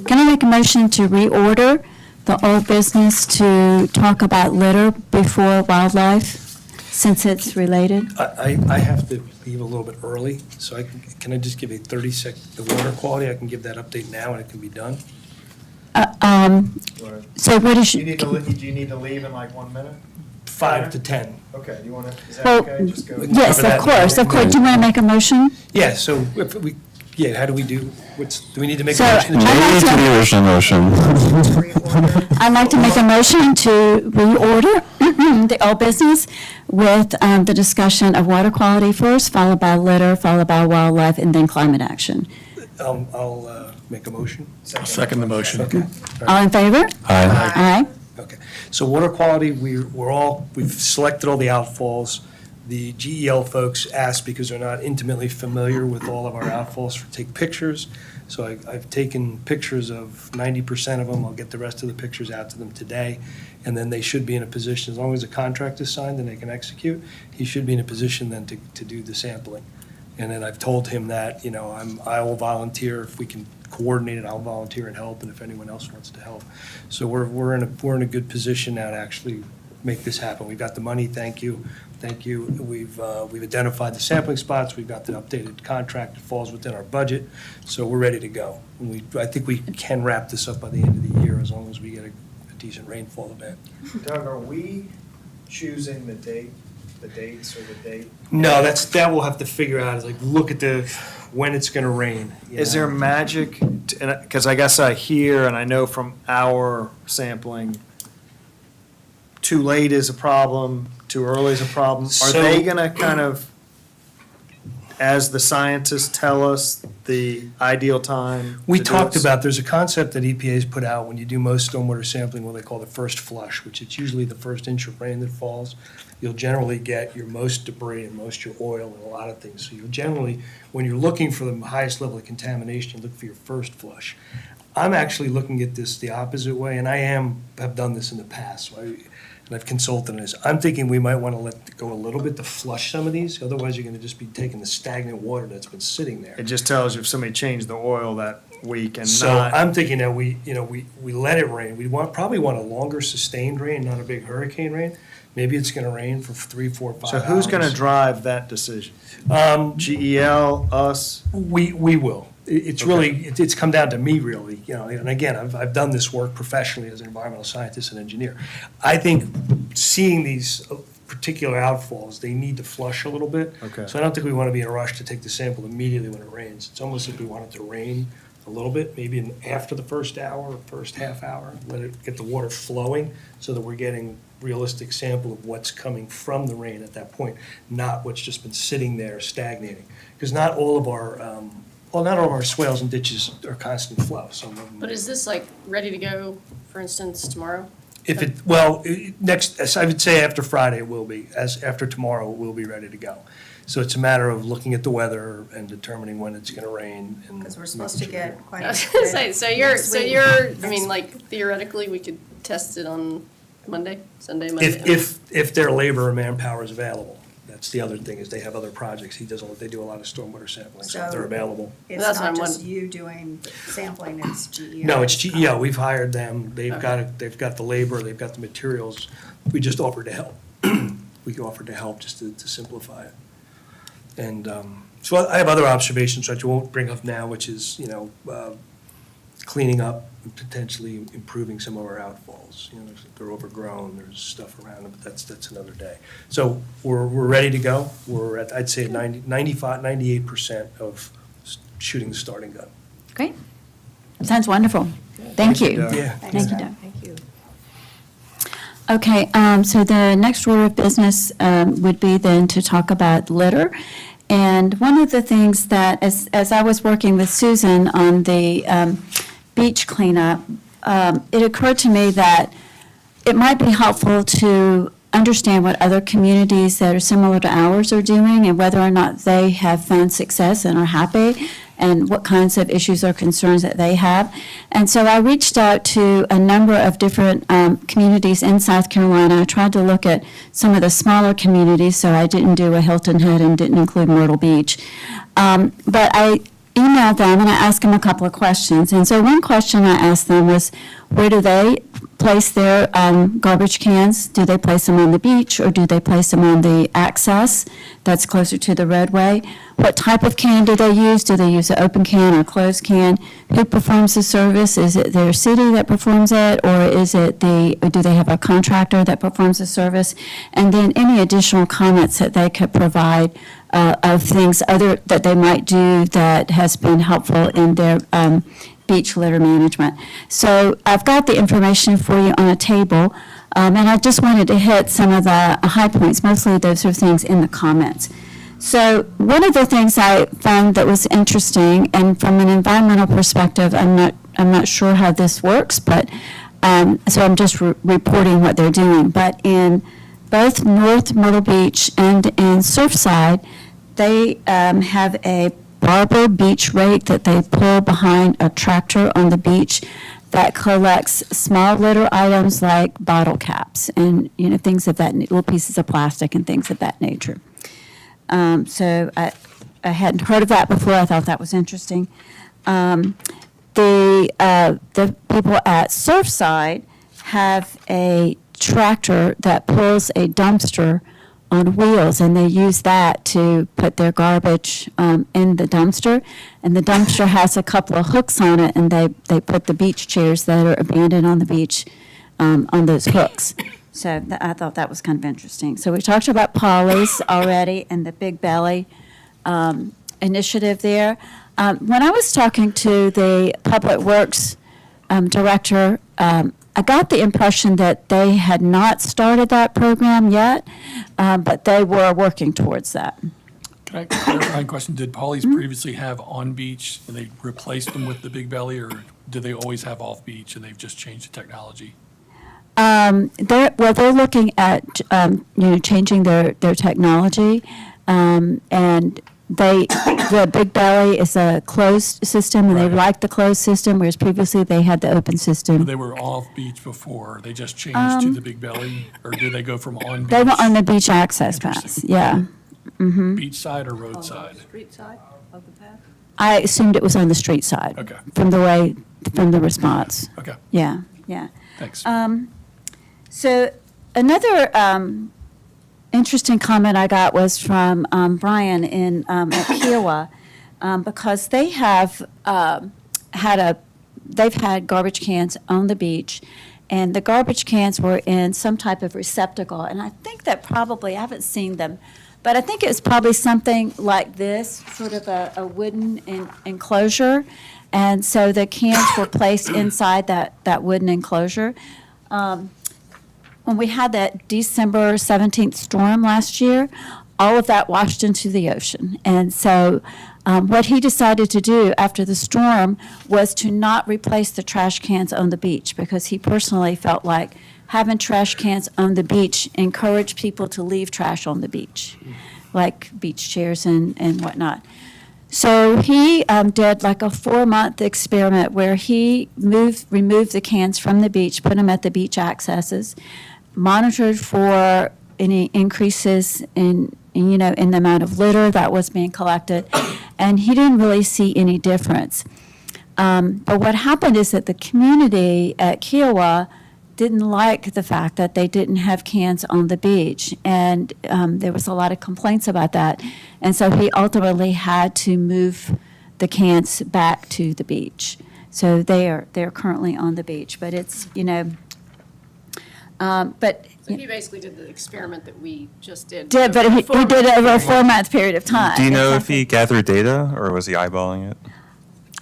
Can I make a motion to reorder the old business to talk about litter before wildlife, since it's related? I have to leave a little bit early, so can I just give a 30-second, the water quality, I can give that update now and it can be done? So what is, Do you need to leave in like 1 minute? 5 to 10. Okay, do you want to, is that well, okay? Just go. yes, Cover that. of course. Do you want to make a motion? Yeah, so if we, yeah, how do we do, do we need to make a So, motion? to I'd change? like Maybe to the original motion. I'd like to make a motion to reorder the old business with the discussion of water quality first, followed by litter, followed by wildlife, and then climate action. I'll make a motion. Second the motion. Okay. All in favor? Aye. Aye. Okay, so water quality, we've selected all the outfalls. The GEL folks asked because they're not intimately familiar with all of our outfalls to take pictures. So I've taken pictures of 90% of them. I'll get the rest of the pictures out to them today. And then they should be in a position, as long as the contract is signed and they can execute, he should be in a position then to do the sampling. And then I've told him that, I will volunteer if we can coordinate it. I'll volunteer and help, and if anyone else wants to help. So we're in a good position now to actually make this happen. We've got the money, thank you. We've identified the sampling spots. We've got the updated contract. It falls within our budget, so we're ready to go. And I think we can wrap this up by the end of the year as long as we get a decent rainfall event. Doug, are we choosing the dates or the date? No, that we'll have to figure out. Is like look at when it's going to rain. Is there magic, because I guess I hear and I know from our sampling, too late is a problem, too early is a problem. Are So- they going to kind of, as the scientists tell us, the ideal time? We to do talked it? about, there's a concept that EPA's put out when you do most stormwater sampling, what they call the first flush, which is usually the first inch of rain that falls. You'll generally get your most debris and most your oil and a lot of things. So you'll generally, when you're looking for the highest level of contamination, you look for your first flush. I'm actually looking at this the opposite way, and have done this in the past, and I've consulted on this. I'm thinking we might want to let it go a little bit to flush some of these, otherwise you're going to just be taking the stagnant water that's been sitting there. It just tells you if somebody changed the oil that week and So not. I'm thinking that we let it rain. We probably want a longer sustained rain, not a big hurricane rain. Maybe it's going to rain for 3, 4, 5 So hours. who's going to drive that decision? GEL, us? We will. It's really, it's come down to me, really, and again, I've done this work professionally as an environmental scientist and engineer. I think seeing these particular outfalls, they need to flush a little bit. Okay. So I don't think we want to be in a rush to take the sample immediately when it rains. It's almost like we want it to rain a little bit, maybe after the first hour or first half hour, let it get the water flowing so that we're getting realistic sample of what's coming from the rain at that point, not what's just been sitting there stagnating. Because not all of our swales and ditches are constant flow. Some of them. But is this like ready to go, for instance, tomorrow? I would say after Friday it will be, after tomorrow it will be ready to go. So it's a matter of looking at the weather and determining when it's going to rain. Because we're supposed to get quite I a was gonna say, bit. I mean, like theoretically, we could test it on Sunday, Monday. If their labor and manpower is available. That's the other thing, is they have other projects. They do a lot of stormwater sampling, so if they're available. It's That's what not I'm just wondering. you doing sampling, it's GEO. No, it's GEO. We've hired them. They've got the labor, they've got the materials. We just offered to help. We offered to help just to simplify it. And so I have other observations that you won't bring up now, which is, cleaning up and potentially improving some of our outfalls. They're overgrown, there's stuff around them, but that's another day. So we're ready to go. We're at, I'd say 95, 98% of shooting the starting gun. Great. Sounds wonderful. Thank you. Doug. Yeah. Thank you, Doug. Thank you. Okay, so the next order of business would be then to talk about litter. And one of the things that, as I was working with Susan on the beach cleanup, it occurred to me that it might be helpful to understand what other communities that are similar to ours are doing and whether or not they have found success and are happy and what kinds of issues or concerns that they have. And so I reached out to a number of different communities in South Carolina. I tried to look at some of the smaller communities, so I didn't do a Hilton Head and didn't include Myrtle Beach. But I emailed them and I asked them a couple of questions. And so one question I asked them was, where do they place their garbage cans? Do they place them on the beach or do they place them on the access that's closer to the roadway? What type of can do they use? Do they use an open can or closed can? Who performs the service? Is it their city that performs it, or is it do they have a contractor that performs the service? And then any additional comments that they could provide of things other that they might do that has been helpful in their beach litter management. So I've got the information for you on a table, and I just wanted to hit some of the high points. Mostly those are things in the comments. So one of the things I found that was interesting, and from an environmental perspective, I'm not sure how this works, but so I'm just reporting what they're doing. But in both North Myrtle Beach and in Surfside, they have a barber beach rake that they pull behind a tractor on the beach that collects small litter items like bottle caps and things of that, little pieces of plastic and things of that nature. So I hadn't heard of that before. I thought that was interesting. The people at Surfside have a tractor that pulls a dumpster on wheels, and they use that to put their garbage in the dumpster. And the dumpster has a couple of hooks on it, and they put the beach chairs that are abandoned on the beach on those hooks. So I thought that was kind of interesting. So we talked about Polly's already and the Big Belly initiative there. When I was talking to the Public Works director, I got the impression that they had not started that program yet, but they were working towards that. Can I clarify a question? Did Polly's previously have on-beach and they replaced them with the Big Belly, or did they always have off-beach and they've just changed the technology? They're looking at changing their technology, and the Big Belly is a closed system, and they like the closed system, whereas previously they had the open system. They were off-beach before. They just changed to the Big Belly, or did they go from on-beach? They were on the beach access pass. Interesting. Yeah. Beach side or road side? Street side of the path? I assumed it was on the street side. Okay. From the response. Okay, Yeah. thanks. So another interesting comment I got was from Brian at Kiowa, because they have they've had garbage cans on the beach, and the garbage cans were in some type of receptacle, and I think that probably, I haven't seen them, but I think it was probably something like this, sort of a wooden enclosure, and so the cans were placed inside that wooden enclosure. When we had that December 17th storm last year, all of that washed into the ocean. And so what he decided to do after the storm was to not replace the trash cans on the beach, because he personally felt like having trash cans on the beach encouraged people to leave trash on the beach, like beach chairs and whatnot. So he did like a 4-month experiment where he removed the cans from the beach, put them at the beach accesses, monitored for any increases in the amount of litter that was being collected, and he didn't really see any difference. But what happened is that the community at Kiowa didn't like the fact that they didn't have cans on the beach, and there was a lot of complaints about that. And so he ultimately had to move the cans back to the beach. So they're currently on the beach, but it's, but. So he basically did the experiment that we just did. But he did it over a 4-month period of time. Do you know if he gathered data or was he eyeballing it?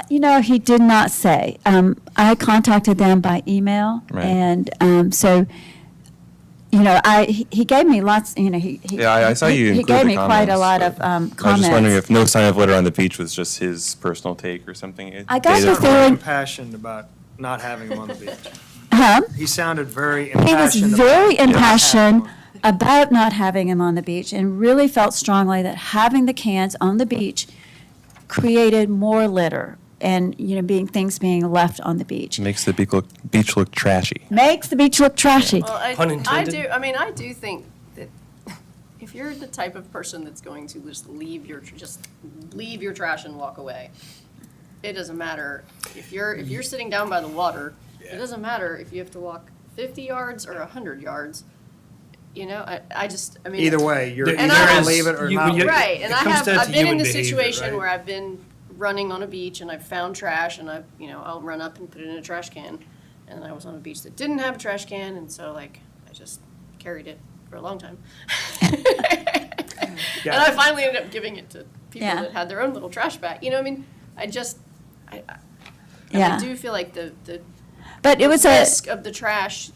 He did not say. I contacted them by email, Right. and so he gave me lots, he. Yeah, I saw you He include gave the me quite a comments, lot of but comments. I was just wondering if no sign of litter on the beach was just his personal take or something. I got Data the from- feeling- Impassioned about not having him on the beach. Huh? He sounded very He was impassioned. very about not impassioned having him on. about not having him on the beach and really felt strongly that having the cans on the beach created more litter and, things being left on the beach. Makes the beach look trashy. Makes the beach look trashy. Well, Pun I intended. do, I mean, I do think that if you're the type of person that's going to just leave your trash and walk away, it doesn't matter. If you're sitting down by the water, it doesn't matter if you have to walk 50 yards or 100 yards. I mean. Either way, you're There- either there going is- to leave it or you- not. when you- leave it. Right, and It comes down I've to been in human the behavior, situation right? where I've been running on a beach and I've found trash and I'll run up and put it in a trash can. And I was on a beach that didn't have a trash can, and so I just carried it for a long time. And I finally ended up giving it to people Yeah. that had their own little trash bag. I mean, I Yeah. do feel like the But it was a, risk of the trash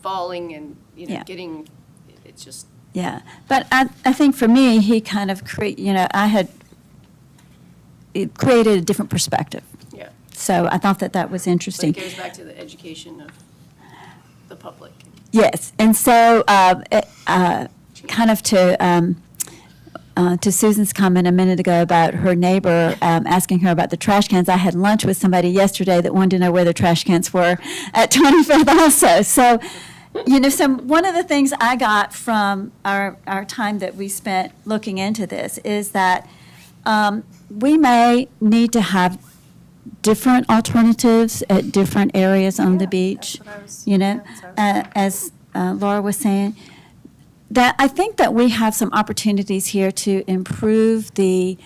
falling and, Yeah. getting, it's just. yeah. But I think for me, he kind of it created a different perspective. Yeah. So I thought that was But interesting. it goes back to the education of the public. Yes, and so kind of to Susan's comment a minute ago about her neighbor asking her about the trash cans, I had lunch with somebody yesterday that wanted to know where the trash cans were at 25th also. So, one of the things I got from our time that we spent looking into this is that we may need to have different alternatives at different areas on the beach, as Laura was saying. That I think that we have some opportunities here to improve the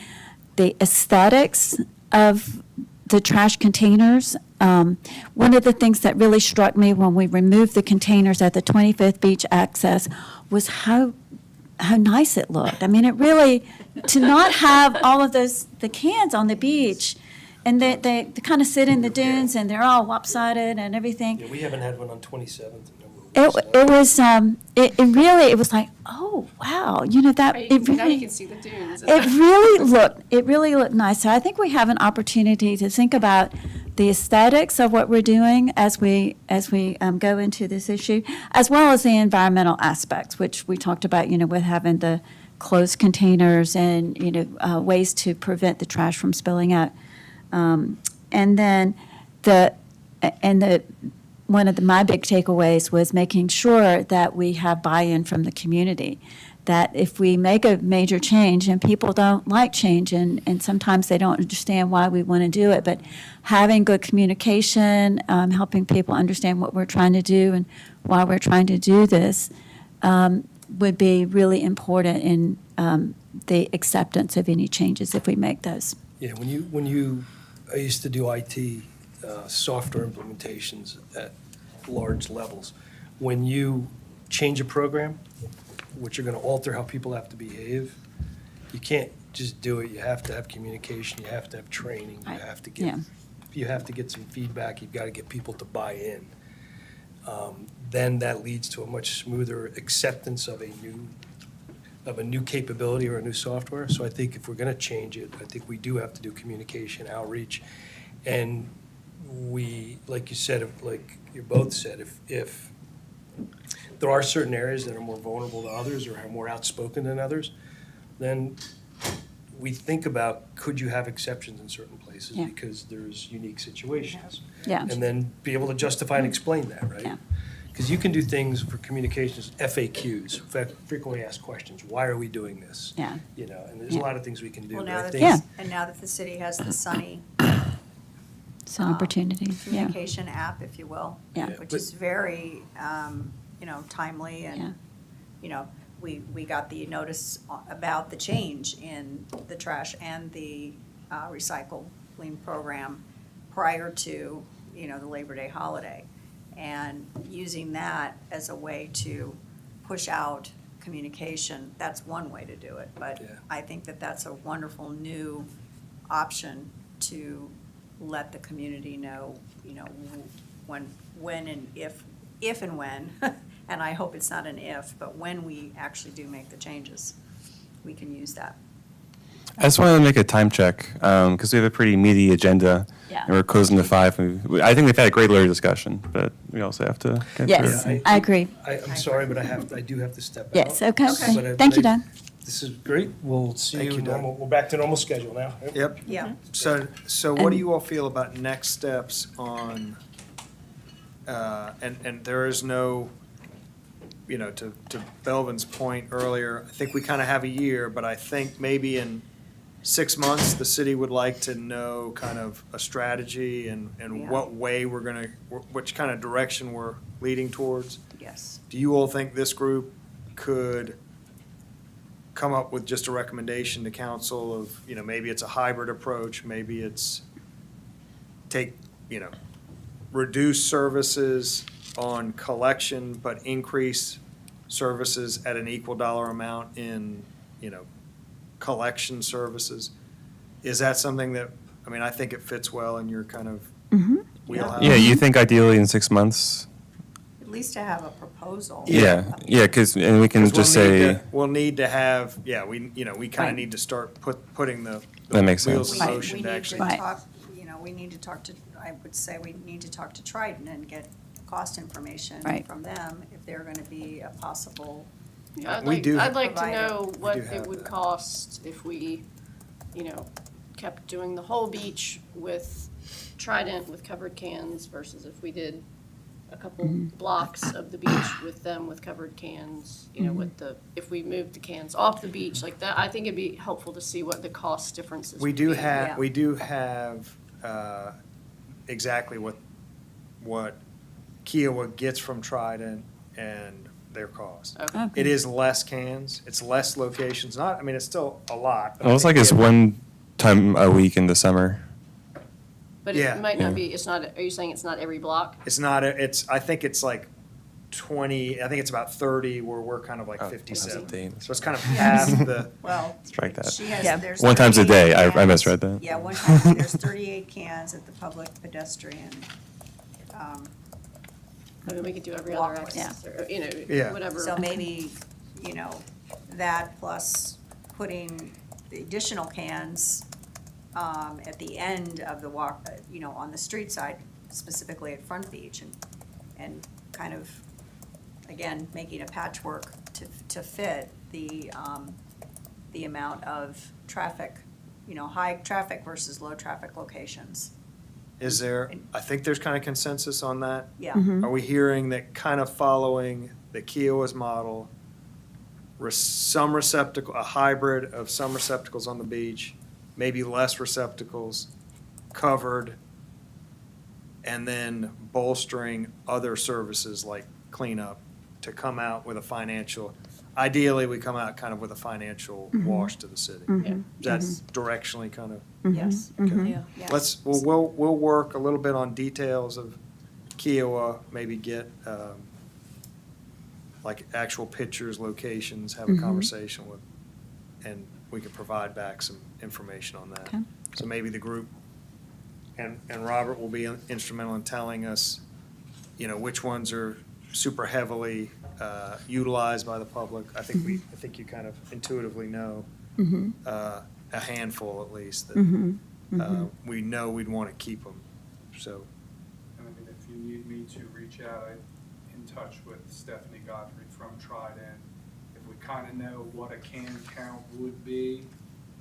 aesthetics of the trash containers. One of the things that really struck me when we removed the containers at the 25th Beach Access was how nice it looked. I mean, it really, to not have all of the cans on the beach, and they kind of sit in the dunes, and they're all lopsided and everything. Yeah, we haven't had one on 27th in a number of weeks. It was like, oh, wow, that, it Now you really, can see the dunes. it really looked nice. So I think we have an opportunity to think about the aesthetics of what we're doing as we go into this issue, as well as the environmental aspects, which we talked about, with having the closed containers and, ways to prevent the trash from spilling out. And then one of my big takeaways was making sure that we have buy-in from the community, that if we make a major change and people don't like change and sometimes they don't understand why we want to do it, but having good communication, helping people understand what we're trying to do and why we're trying to do this would be really important in the acceptance of any changes if we make those. Yeah, I used to do IT software implementations at large levels. When you change a program, which are going to alter how people have to behave, you can't just do it. You have to have communication. You have to have training. You have to get, Yeah. you have to get some feedback. You've got to get people to buy in. Then that leads to a much smoother acceptance of a new capability or a new software. So I think if we're going to change it, I think we do have to do communication, outreach, and we, like you said, like you both said, if there are certain areas that are more vulnerable to others or are more outspoken than others, then we think about, could you have exceptions in certain places Yeah. because there's unique situations? Yeah. And then be able to justify and explain that, right? Yeah. Because you can do things for communications, FAQs, frequently asked questions. Why are we doing this? Yeah. And there's Yeah. a lot of things we can do. Well, but now I that, think- Yeah. and now that the city has the Sunny Some opportunities, yeah. communication app, if you will. Yeah. Which But- is very, timely Yeah. and, we got the notice about the change in the trash and the recycling program prior to, the Labor Day holiday. And using that as a way to push out communication, that's one way to do it. But Yeah. I think that that's a wonderful new option to let the community know, when and if and when And I hope it's not an if, but when we actually do make the changes, we can use that. I just wanted to make a time check, because we have a pretty meaty agenda. Yeah. And we're closing to 5. I think we've had a great earlier discussion, but we also have to get Yes, through. Yeah, I agree. I'm sorry, but I do have to step out. Yes, okay. But Thank you, Don. This is great. We'll see Thank you you, Doug. normal, we're back to normal schedule now. Yep. Yeah. So what do you all feel about next steps on, and there is no, to Belvin's point earlier, I think we kind of have a year, but I think maybe in 6 months, the city would like to know kind of a strategy and Yeah. what way we're gonna, which kind of direction we're leading towards. Yes. Do you all think this group could come up with just a recommendation to council of, maybe it's a hybrid approach, maybe it's reduce services on collection, but increase services at an equal dollar amount in, collection services? Is that something that, I think it fits well in your kind of wheelhouse? Yeah, you think ideally in 6 months? At least to have a proposal. Yeah, because, and we can 'Cause just we'll need say, to- We'll need to have, we kind of Right. need to start putting the That makes wheels sense. in We motion need to to actually. Right. talk, we need to talk to, I would say we need to talk to Triton and get cost information Right. from them if they're gonna be a possible, Yeah, We do I'd like to provider. know We what do it have would that. cost if we, kept doing the whole beach with Trident with covered cans versus if we did a couple blocks of the beach with them with covered cans, if we moved the cans off the beach like that. I think it'd be helpful to see what the cost differences We would do be. have, Yeah. we do have exactly what Kiowa gets from Trident and their cost. Okay. It is less cans, it's less locations, it's still a lot. but I it looks think like it's we have- 1 time a week in the summer. But Yeah. it might Yeah. not be, are you saying it's not every block? It's not, I think it's like 20, I think it's about 30 where we're kind of like Oh, 57. that's So it's kind of half the, well, Strike that. she has, Yeah. there's. One times a 38 day, I cans. misread that. Yeah, one time, there's 38 cans at the public pedestrian. I mean, we could do every other Walkways. access, or, Yeah. whatever. So maybe, that plus putting the additional cans at the end of the walk, on the street side, specifically at Front Beach, and kind of, again, making a patchwork to fit the amount of traffic, high traffic versus low traffic locations. is there, I think there's kind of consensus on that. Yeah. Are we hearing that kind of following the Kiowa's model, some receptacle, a hybrid of some receptacles on the beach, maybe less receptacles covered, and then bolstering other services like cleanup to come out with a financial, ideally, we come out kind of with a financial wash to the city. Yeah. That's directionally kind of. Yes. Okay. Yeah. We'll work a little bit on details of Kiowa, maybe get, like actual pictures, locations, have a conversation with, and we can provide back some information on that. Okay. So maybe the group, and Robert will be instrumental in telling us, which ones are super heavily utilized by the public. I think you kind of intuitively know a handful at least that we know we'd want to keep them. So And if you need me to reach out, I'm in touch with Stephanie Godfrey from Trident. If we kind of know what a can count would be,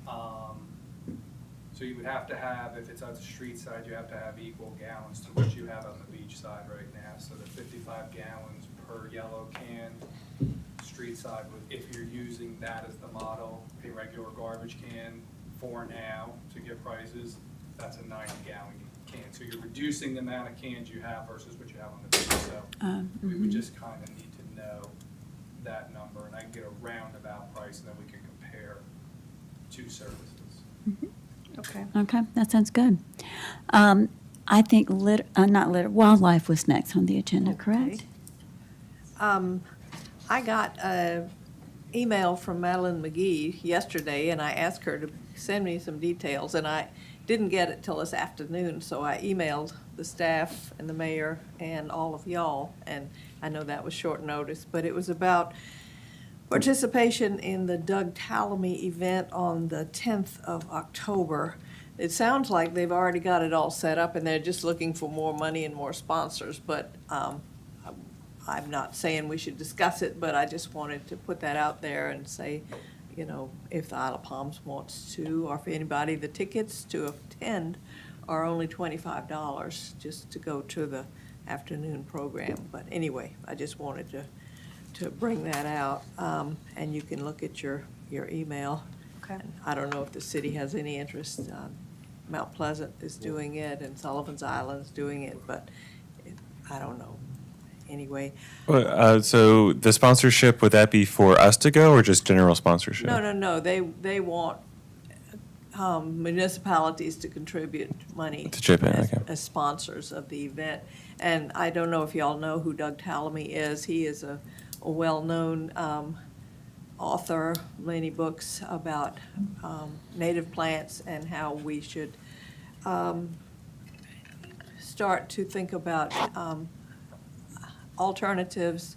so you would have to have, if it's on the street side, you have to have equal gallons to what you have on the beach side right now. So the 55 gallons per yellow can, street side, if you're using that as the model, a regular garbage can for now to get prices, that's a 90-gallon can. So you're reducing the amount of cans you have versus what you have on the beach. So we would just kind of need to know that number, and I can get a roundabout price, and then we can compare two services. Okay. Okay, that sounds good. I think wildlife was next on the agenda, correct? I got an email from Madeline McGee yesterday, and I asked her to send me some details, and didn't get it till this afternoon, so I emailed the staff and the mayor and all of y'all, and I know that was short notice, but it was about participation in the Doug Tallamy event on the 10th of October. It sounds like they've already got it all set up, and they're just looking for more money and more sponsors, but I'm not saying we should discuss it, but I just wanted to put that out there and say, you know, if the Isle of Palms wants to, or if anybody, the tickets to attend are only $25 just to go to the afternoon program. But anyway, I just wanted to bring that out, and you can look at your email. Okay. And I don't know if the city has any interest. Mount Pleasant is doing it, and Sullivan's Island's doing it, but I don't know. Anyway, So the sponsorship, would that be for us to go or just general sponsorship? no, they want municipalities to contribute money. To chip in, as- okay. As sponsors of the event. And I don't know if y'all know who Doug Tallamy is. He is a well-known author, many books about native plants and how we should start to think about alternatives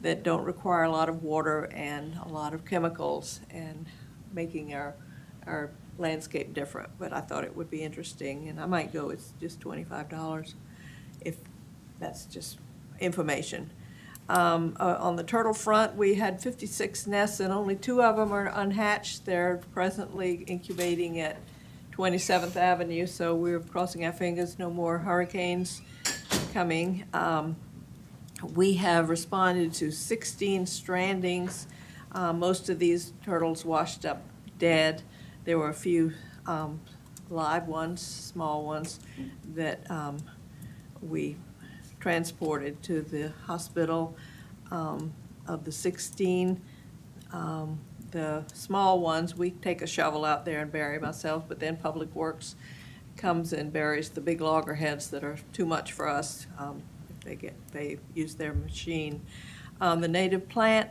that don't require a lot of water and a lot of chemicals and making our landscape different. But I thought it would be interesting, and I might go. It's just $25 if that's just information. On the turtle front, we had 56 nests, and only 2 of them are unhatched. They're presently incubating at 27th Avenue, so we're crossing our fingers, no more hurricanes coming. We have responded to 16 strandings. Most of these turtles washed up dead. There were a few live ones, small ones, that we transported to the hospital. Of the 16, the small ones, we take a shovel out there and bury myself, but then Public Works comes and buries the big loggerheads that are too much for us. They use their machine. The native plant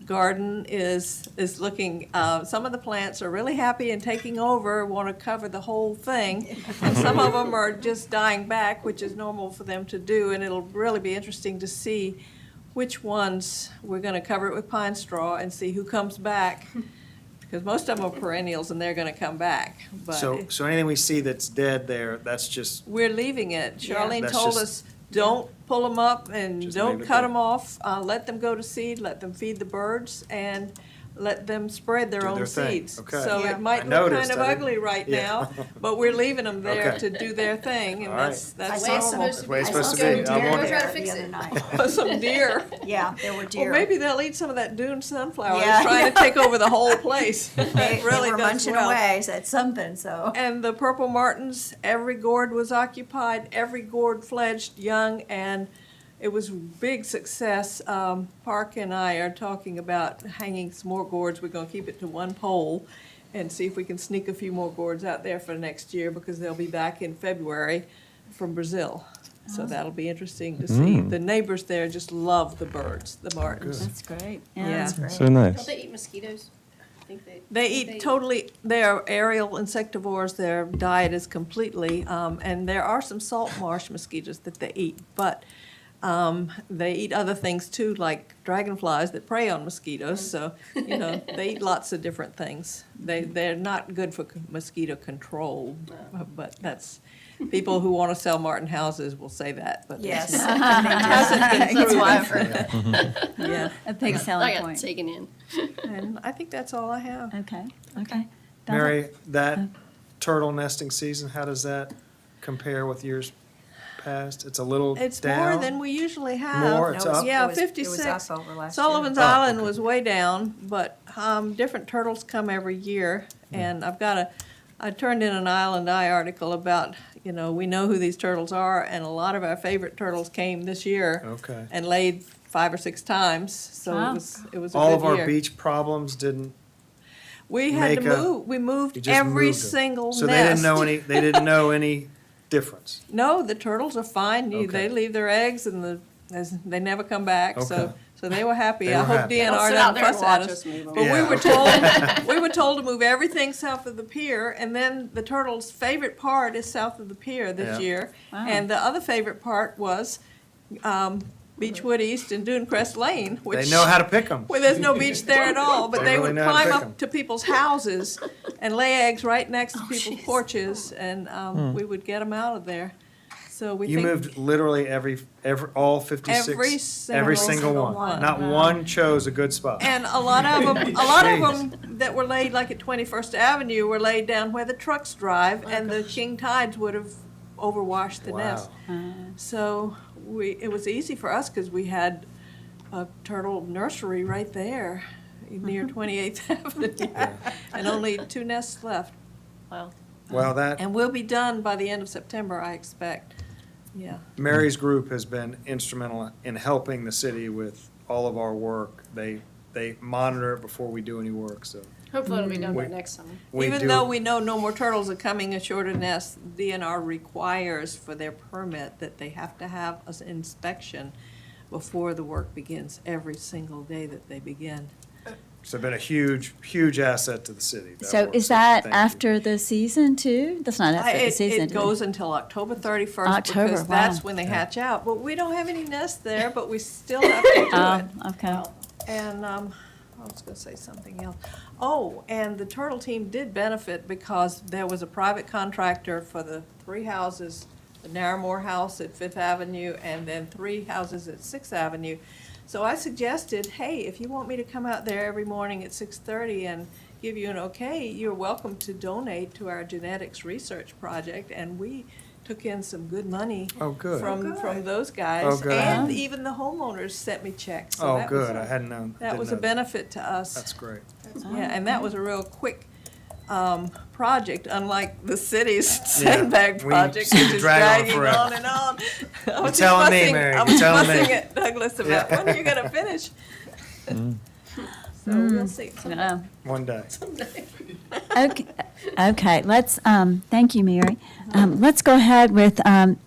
garden is looking, some of the plants are really happy and taking over, want to cover the whole thing. And some of them are just dying back, which is normal for them to do. And it'll really be interesting to see which ones, we're going to cover it with pine straw and see who comes back. Because most of them are perennials and they're going to come back. But So anything we see that's dead there, that's just, we're leaving it. Charlene That's told just- us, don't pull them up and Just don't leave it cut there. them off. Let them go to seed, let them feed the birds, and let them spread their Do own their thing. seeds. Okay. So Yeah. it might I look noticed, kind of I didn't- ugly right yeah. now, but we're leaving them there Okay. to do their thing, and All right. that's That's I the way it's saw normal. supposed to the way it's be. supposed to Some be. deer I'm Go wondering. try to the fix other it. night. Some deer. Yeah, there were deer. Well, maybe they'll eat some of that dune sunflower. Yeah. They're trying to take over the whole place. They It really were does munching well. away at something, so. And the purple martins, every gourd was occupied, every gourd fledged young, and it was a big success. Park and I are talking about hanging some more gourds. We're going to keep it to one pole and see if we can sneak a few more gourds out there for next year, because they'll be back in February from Brazil. So that'll be interesting to see. The neighbors there just love the birds, the martins. That's great. Yeah. So nice. Don't they eat mosquitoes? I think They eat totally, they're aerial insectivores, their diet is completely, and there are some salt marsh mosquitoes that they eat, but they eat other things too, like dragonflies that prey on mosquitoes, so, they eat lots of different things. They're not good for mosquito control, but that's, people who want to sell Martin houses will say that, but. Yes. Hasn't been That's why I've proven. heard it. Yeah, A big I selling got point. taken in. and I think that's all I have. Okay, okay. Bella? Mary, that turtle nesting season, how does that compare with years past? It's a little down? It's more than we usually have. More, it's up? Yeah, It was 56. up over last year. Sullivan's Oh, Island okay. was way down, but different turtles come every year. And I turned in an Island Eye article about, we know who these turtles are, and a lot of our favorite turtles came this year Okay. and laid 5 or 6 times, so Wow. it was a good year. All of our beach problems didn't, We had to make a- move, we you moved just every moved them. single nest. So they didn't know any difference? No, the turtles are fine. They Okay. leave their eggs and they never come back. So Okay. So they were happy. They I were hope happy. DNR They'll sit doesn't out there and fuss at watch us. us move them. But Yeah. we were told to move everything south of the pier, and then the turtles' favorite part is south of the pier this Yeah. year. Wow. And the other favorite part was Beechwood East and Dunecrest Lane, They which, know how to pick them. where there's no beach there at all. But They they really would know how to climb pick up 'em. to people's houses and lay eggs right next to people's porches, and we would get them out of there. So we You think moved literally all 56, Every single single one. one. Not one chose a good spot. And a lot of them that were laid like at 21st Avenue were laid down where the trucks drive, and the king tides would have overwashed the nest. So it was easy for us because we had a turtle nursery right there near 28th Avenue, and only 2 nests left. Wow. Well, that And we'll be done by the end of September, I expect. Yeah. Mary's group has been instrumental in helping the city with all of our work. They monitor it before we do any work, so Hopefully it'll be done by We- next summer. we Even do. though we know no more turtles are coming ashore to nest, DNR requires for their permit that they have to have an inspection before the work begins, every single day that they begin. It's been a huge asset to the city. So work, is that thank you. after the season too? That's not after the season. It goes until October 31st, October, because wow. that's when they hatch out. But we don't have any nests there, but we still have to do it. Okay. And I was going to say something else. Oh, and the turtle team did benefit because there was a private contractor for the 3 houses, the Narramore House at Fifth Avenue, and then 3 houses at Sixth Avenue. So I suggested, hey, if you want me to come out there every morning at 6:30 and give you an okay, you're welcome to donate to our genetics research project. And we took in some good money Oh, good. from those guys. Oh, good. And even the homeowners sent me checks. So Oh, that was good. a- I hadn't known. That didn't was know a benefit to us. That's great. Yeah, and that was a real quick project, unlike the city's sandbag we project, seem which to is drag on dragging forever. on and on. I was just telling me, fussing- Mary, I you're was telling me. fussing at Douglas about, Yeah. when are you gonna finish? So we'll see. Yeah. One day. Okay, let's, thank you, Mary. Let's go ahead with, and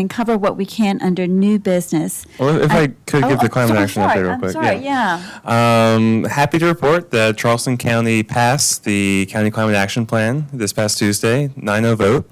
cover what we can under new business. Well, if I could give Oh, the climate sorry, action update real quick. I'm sorry, yeah. Happy to report that Charleston County passed the County Climate Action Plan this past Tuesday, 9-0 vote.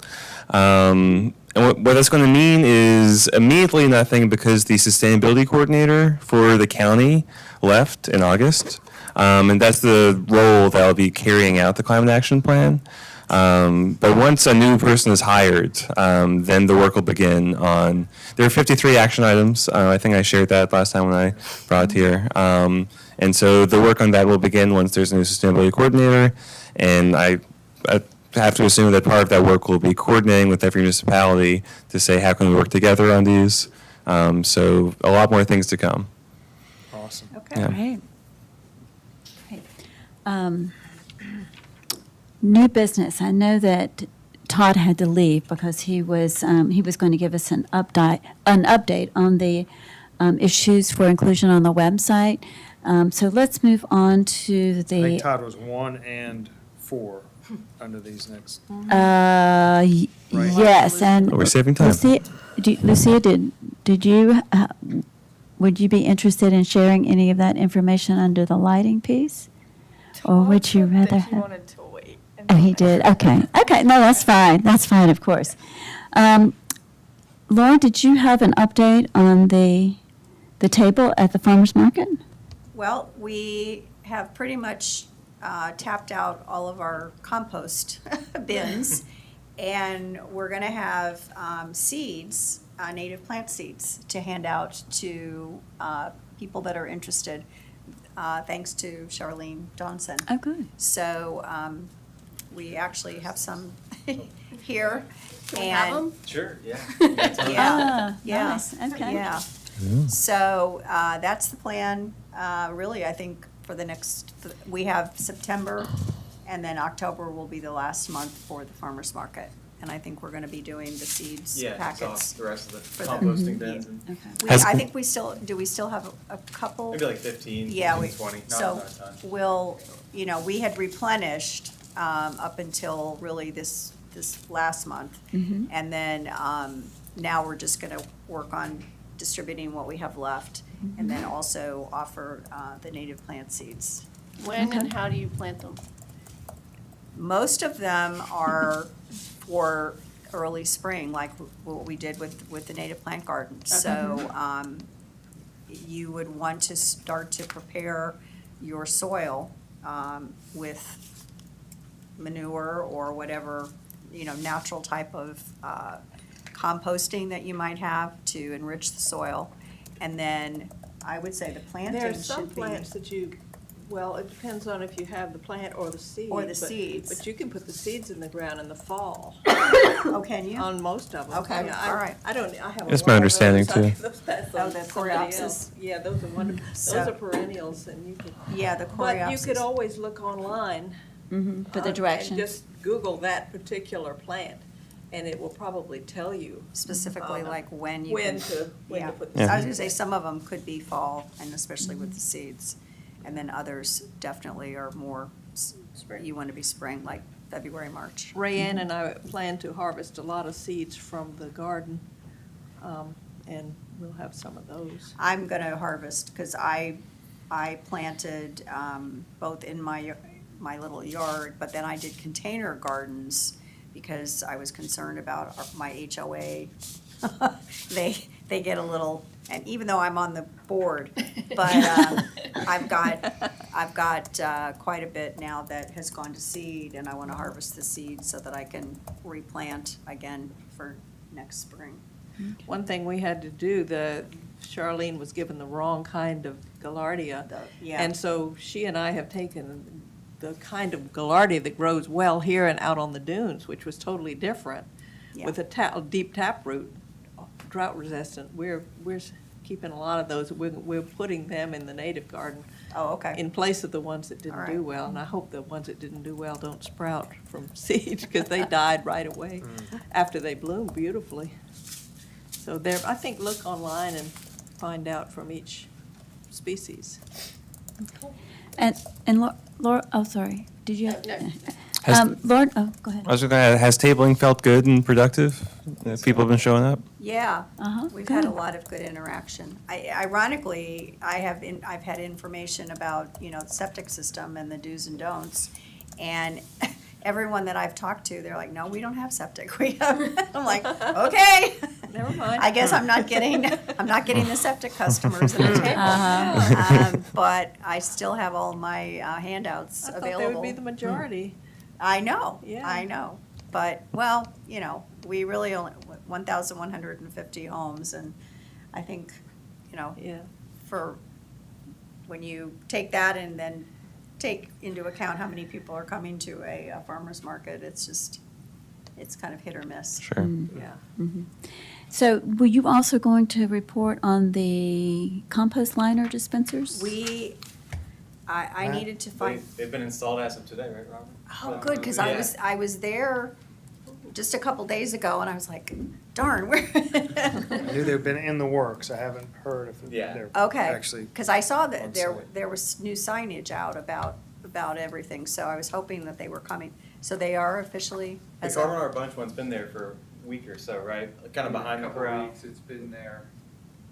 And what that's going to mean is immediately nothing because the sustainability coordinator for the county left in August. And that's the role that will be carrying out the Climate Action Plan. But once a new person is hired, then the work will begin on, there are 53 action items. I think I shared that last time when I brought it here. And so the work on that will begin once there's a new sustainability coordinator. And I have to assume that part of that work will be coordinating with every municipality to say how can we work together on these. So a lot more things to come. Awesome. Okay. Yeah. Great. New business. I know that Todd had to leave because he was going to give us an update on the issues for inclusion on the website. So let's move on to I the. think Todd was 1 and 4 under these next. Right. Yes, and Oh, we're saving time. Lucia, did you, would you be interested in sharing any of that information under the lighting piece? Or would you rather He have? wanted to wait. Oh, he did, okay, no, that's fine, of course. Laura, did you have an update on the table at the farmer's market? Well, we have pretty much tapped out all of our compost bins, and we're going to have seeds, native plant seeds, to hand out to people that are interested, thanks to Charlene Johnson. Oh, good. So we actually have some here. Can we have them? Sure, yeah. Yeah, yeah. Nice, okay. Yeah. So that's the plan, really, I think, for the next, we have September, and then October will be the last month for the farmer's market. And I think we're going to be doing the seeds Yeah, it's off packets. the rest of for the the- composting bins, and I think we still, do we still have a couple? maybe like 15, Yeah, 20, not so a ton. we'll, we had replenished up until really this last month. And then now we're just going to work on distributing what we have left. and then also offer the native plant seeds. When and how do you plant them? Most of them are for early spring, like what we did with the native plant garden. So you would want to start to prepare your soil with manure or whatever, natural type of composting that you might have to enrich the soil. And then I would say the planting There are some should be. plants that well, it depends on if you have the plant or the seed. Or the seeds. But you can put the seeds in the ground in the fall Oh, can you? on most of them. Okay, Yeah, all right. I have a That's lot my of understanding, those. I too. give those back to Oh, the somebody coreopsis? else. Yeah, those are wonderful. Those So- are perennials and you could. Yeah, the But you could coreopsis. always look online. For the And directions. just Google that particular plant, and it will probably tell you. Specifically, like when you When can. to Yeah. put So I the was gonna say, some of them could be fall, and especially with the seeds. And then others definitely are more, you want to be spring, like February, March. Rayanne and I plan to harvest a lot of seeds from the garden, and we'll have some of those. I'm gonna harvest, because I planted both in my little yard, but then I did container gardens because I was concerned about my HOA. They get a little, and even though I'm on the board, but I've got quite a bit now that has gone to seed, and I want to harvest the seed so that I can replant again for next spring. One thing we had to do, Charlene was given the wrong kind of gaillardia. Yeah. And so she and I have taken the kind of gaillardia that grows well here and out on the dunes, which was totally different, Yeah. with a deep taproot, drought resistant. We're keeping a lot of those. We're putting them in the native garden Oh, okay. in place of the ones that All didn't right. do well. And I hope the ones that didn't do well don't sprout from seed, because they died right away after they bloomed beautifully. So I think look online and find out from each species. And Laura, oh, sorry, did you? Has- Lauren, oh, go ahead. I was gonna, has tabling felt good and productive? People have been showing up? Yeah, Uh-huh, we've had a good. lot of good interaction. Ironically, I've had information about, the septic system and the do's and don'ts. And everyone that I've talked to, they're like, no, we don't have septic. We have, I'm like, okay. Never mind. I guess I'm not getting the septic customers at the table. Uh-huh. But I still have all my handouts I available. thought they would be the majority. I know, Yeah. I know. But, well, we really only, 1,150 homes, and I think, Yeah. for, when you take that and then take into account how many people are coming to a farmer's market, it's kind of hit or miss. Sure. Yeah. So were you also going to report on the compost liner dispensers? I needed to find, They've been installed as of today, right, Robert? oh, good, because I was there just a couple days ago, and I was like, darn, where? I knew they've been in the works. I haven't heard if Yeah. they're Okay, actually. because I saw that on there site. was new signage out about everything, so I was hoping that they were coming. So they are officially The as Carbon of, Art Bunch one's been there for a week or so, right? Kind of behind the Couple corral. weeks it's been there.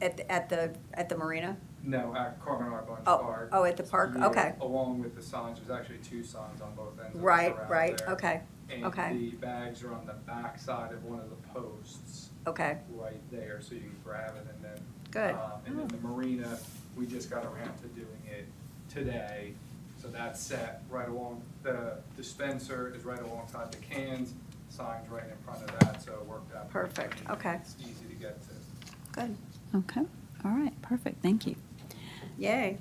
at the marina? No, at Carmen R. Bunch Oh, Park. oh, at the park, Yeah, okay. Along with the signs, there's actually 2 signs on both ends of the Right, corral right, there. okay, And okay. the bags are on the back side of one of the posts Okay, right there, so you can grab it and then. Good. And then the marina, we just got around to doing it today, so that's set right along, the dispenser is right alongside the cans, signs right in front of that, so it worked out. pretty Perfect, convenient. okay. It's easy to get to. good, Okay, all right, perfect, thank you. yay.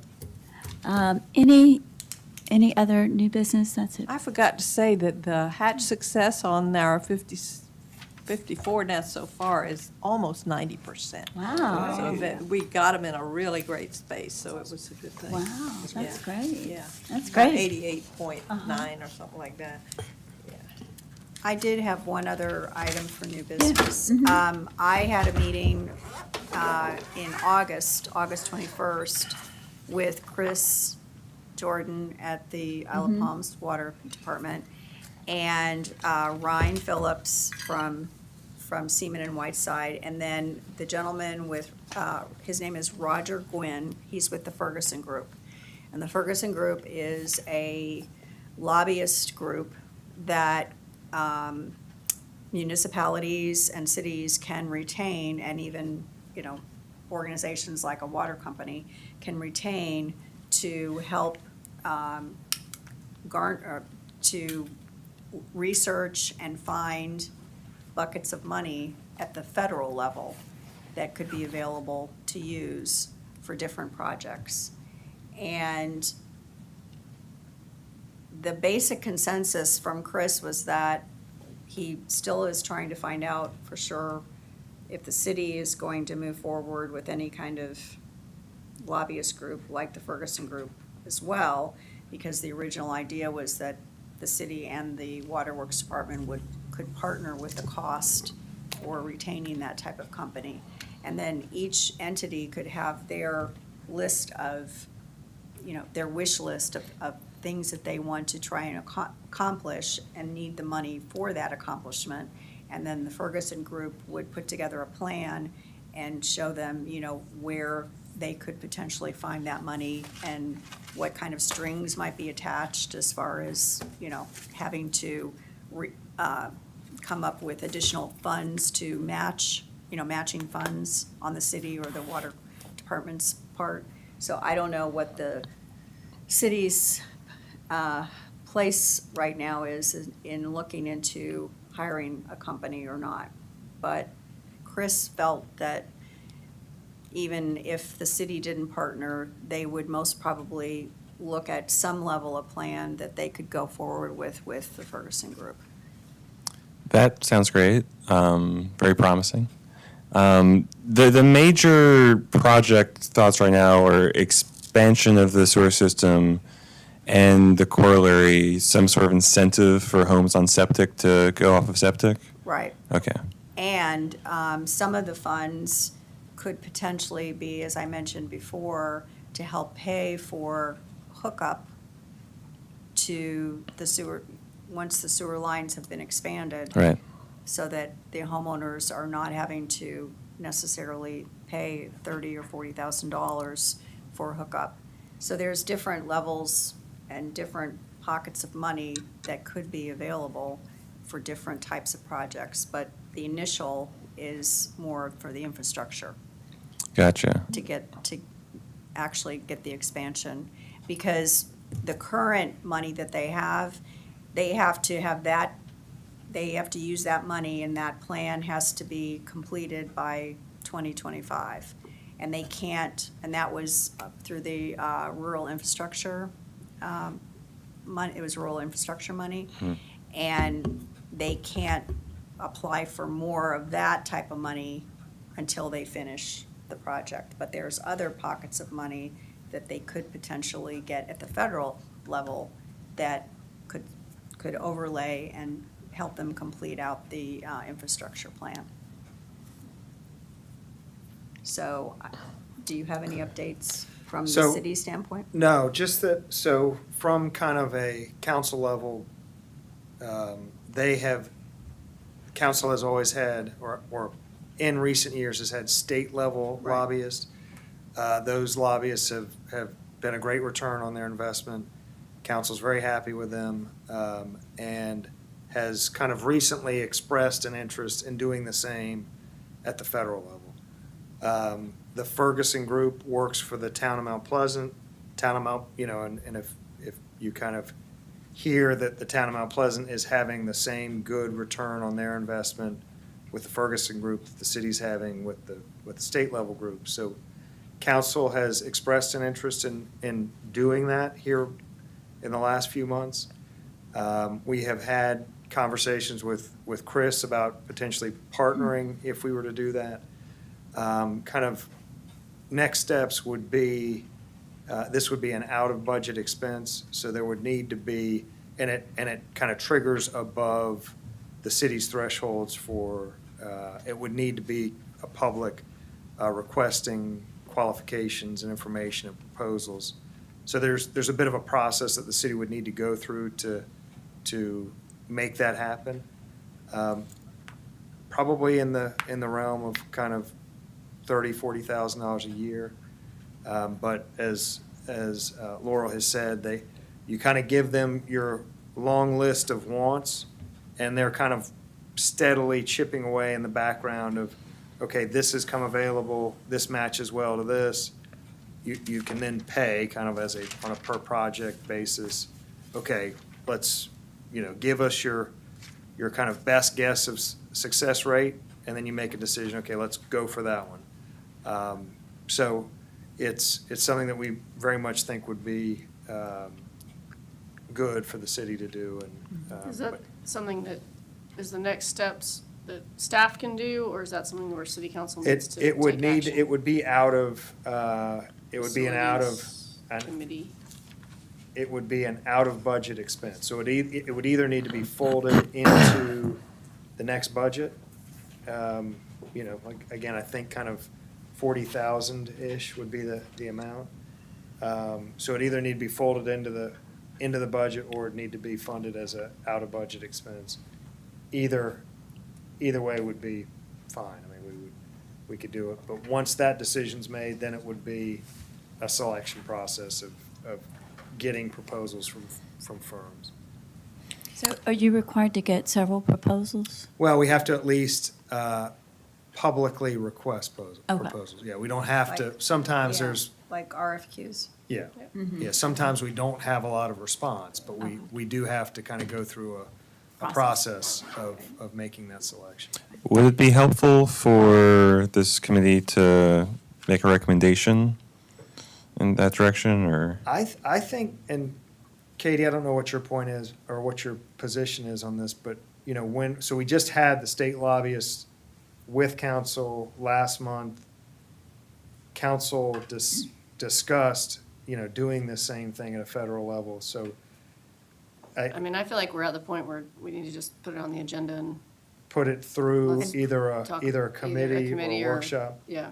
Any other new business? That's it. I forgot to say that the hatch success on our 54 nests so far is almost 90%. Wow. So that we got them in a really great space, so it was a good thing. Wow, that's Yeah. great. Yeah. That's About great. 88.9 or something like that. Yeah. I did have one other item for new business. mhm. I had a meeting in August 21st, with Chris Jordan at the Isle of Palms Water Department, and Ryan Phillips from from Seaman and Whiteside, and then the gentleman with, his name is Roger Gwynn, he's with the Ferguson Group. And the Ferguson Group is a lobbyist group that municipalities and cities can retain, and even, organizations like a water company can retain to help to research and find buckets of money at the federal level that could be available to use for different projects. And the basic consensus from Chris was that he still is trying to find out for sure if the city is going to move forward with any kind of lobbyist group like the Ferguson Group as well, because the original idea was that the city and the Waterworks Department could partner with the cost for retaining that type of company. And then each entity could have their list of, their wish list of things that they want to try and accomplish and need the money for that accomplishment. And then the Ferguson Group would put together a plan and show them, where they could potentially find that money and what kind of strings might be attached as far as, having to come up with additional funds to match, matching funds on the city or the water department's part. So I don't know what the city's place right now is in looking into hiring a company or not. But Chris felt that even if the city didn't partner, they would most probably look at some level of plan that they could go forward with the Ferguson Group. That sounds great. Very promising. The major project thoughts right now are expansion of the sewer system and the corollary, some sort of incentive for homes on septic to go off of septic? Right. Okay. And some of the funds could potentially be, as I mentioned before, to help pay for hookup to the sewer, once the sewer lines have been expanded. Right. So that the homeowners are not having to necessarily pay $30,000 or $40,000 for hookup. So there's different levels and different pockets of money that could be available for different types of projects, but the initial is more for the infrastructure. Gotcha. To actually get the expansion, because the current money that they have to have that, they have to use that money, and that plan has to be completed by 2025. And they can't, and that was through the rural infrastructure money, it was rural infrastructure money. And they can't apply for more of that type of money until they finish the project. But there's other pockets of money that they could potentially get at the federal level that could overlay and help them complete out the infrastructure plan. So, do you have any updates from the So- city standpoint? No, just that, so from kind of a council level, council has always had, or in recent years has had state level Right. lobbyists. Those lobbyists have been a great return on their investment. Council's very happy with them, and has kind of recently expressed an interest in doing the same at the federal level. The Ferguson Group works for the town of Mount Pleasant, and if you kind of hear that the town of Mount Pleasant is having the same good return on their investment with the Ferguson Group that the city's having with the state level group. So council has expressed an interest in doing that here in the last few months. We have had conversations with Chris about potentially partnering if we were to do that. Kind of next steps would be, this would be an out-of-budget expense, so there would need to be, and it kind of triggers above the city's thresholds for, it would need to be a public requesting qualifications and information and proposals. So there's a bit of a process that the city would need to go through to make that happen. probably in the realm of kind of $30,000-$40,000 a year. But as Laurel has said, you kind of give them your long list of wants, and they're kind of steadily chipping away in the background of, okay, this has come available, this matches well to this. You can then pay kind of on a per project basis. Okay, let's, give us your kind of best guess of success rate, and then you make a decision, okay, let's go for that one. So it's something that we very much think would be good for the city to do. And Is that something that is the next steps that staff can do, or is that something where city council needs to It would take need, action? it would be out of, it would be an out of, Facilities Committee. it would be an out-of-budget expense. So it would either need to be folded into the next budget. Like, again, I think kind of 40,000-ish would be the amount. So it either need to be folded into the budget, or it need to be funded as a out-of-budget expense. Either way would be fine. I mean, we could do it. But once that decision's made, then it would be a selection process of getting proposals from firms. So are you required to get several proposals? Well, we have to at least publicly request Okay. proposals. Yeah, we don't have to, sometimes Yeah, there's, Like RFQs. yeah, yeah, sometimes we don't have a lot of response, but we do have to kind of go through a process of making that selection. Would it be helpful for this committee to make a recommendation in that direction, or? I think, and Katie, I don't know what your point is, or what your position is on this, but, so we just had the state lobbyists with council last month. Council discussed, doing the same thing at a federal level, so I mean, I feel like we're at the point where we need to just put it on the agenda and put it through Let's either talk- a committee or a workshop. Yeah,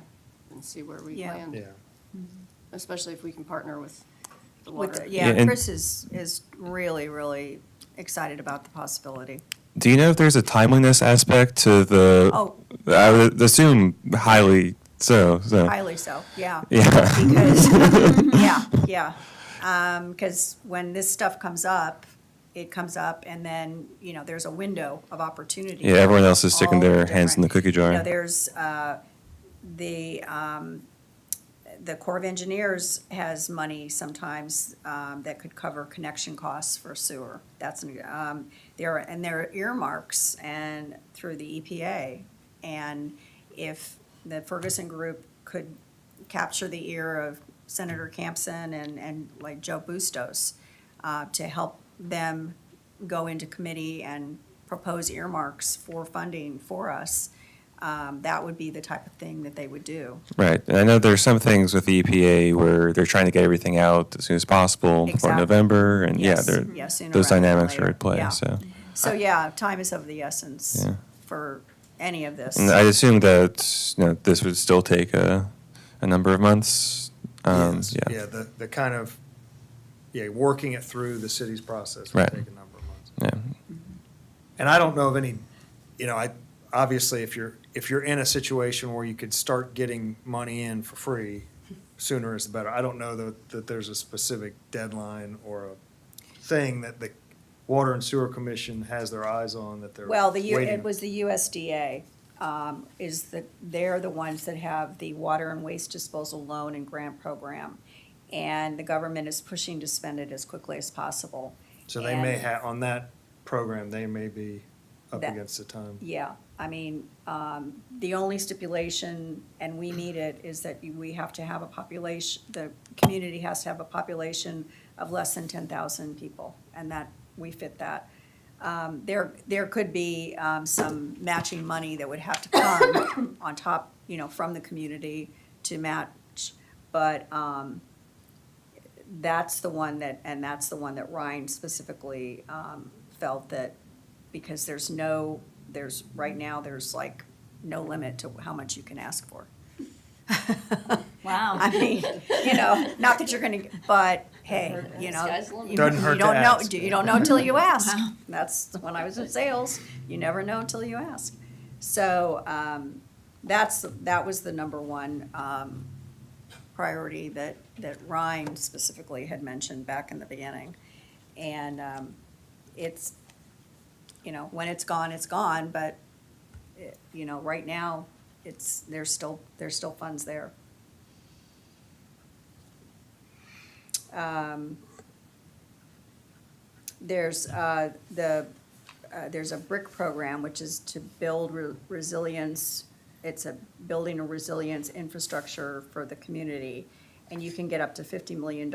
and see where we Yeah. land. Yeah. Especially if we can partner with the With water. Yeah, Yeah, and- Chris is really, really excited about the possibility. Do you know if there's a timeliness aspect to the? Oh. I would assume highly so. Highly so, yeah. Yeah. Because, because when this stuff comes up, it comes up, and then, there's a window of opportunity. Yeah, everyone else is sticking All their hands in the different- cookie jar. There's, the Corps of Engineers has money sometimes that could cover connection costs for sewer. That's, there are earmarks and through the EPA. And if the Ferguson Group could capture the ear of Senator Campson and like Joe Bustos to help them go into committee and propose earmarks for funding for us, that would be the type of thing that they would do. Right, and I know there's some things with the EPA where they're trying to get everything out as soon as possible before Exactly. November, and yeah, Yes, they're, yeah, sooner those rather than dynamics are later. at play, Yeah. so. So, yeah, time is of the essence Yeah. for any of this. And I'd assume that, this would still take a number of months. Yes, Yeah. Yeah, the kind of, working it through the city's process would Right. take a number of months. Yeah. And I don't know of any, obviously, if you're in a situation where you could start getting money in for free, sooner is the better. I don't know that there's a specific deadline or a thing that the Water and Sewer Commission has their eyes on that they're Well, waiting. it was the USDA, they're the ones that have the water and waste disposal loan and grant program. And the government is pushing to spend it as quickly as possible. So they may And- have, on that program, they may be up That- against the time. Yeah, I mean, the only stipulation, and we need it, is that we have to have a population, the community has to have a population of less than 10,000 people, and that, we fit that. There could be some matching money that would have to come on top, from the community to match, but that's the one that Ryan specifically felt that, because right now, there's like no limit to how much you can ask for. Wow. I mean, not that you're gonna, but hey, Sky's the limit. you Doesn't hurt to don't know, ask. you don't know until you ask. That's when I was in sales, you never know until you ask. So that was the number one priority that Ryan specifically had mentioned back in the beginning. And it's, when it's gone, but, right now, there's still funds there. There's there's a BRIC program, which is to build resilience. It's a building a resilience infrastructure for the community, and you can get up to $50 million,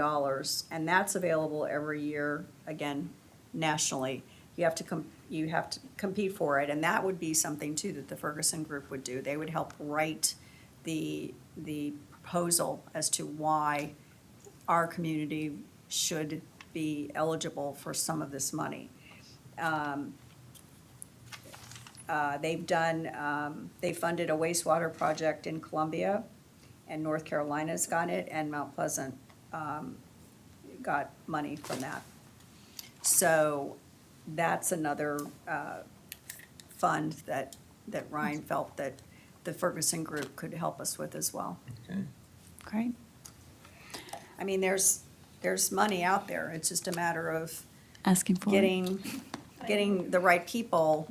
and that's available every year, again, nationally. You have to compete for it, and that would be something too that the Ferguson Group would do. They would help write the proposal as to why our community should be eligible for some of this money. They funded a wastewater project in Columbia, and North Carolina's got it, and Mount Pleasant got money from that. So that's another fund that Ryan felt that the Ferguson Group could help us with as well. Great. I mean, there's money out there. It's just a matter of Asking for it. getting the right people,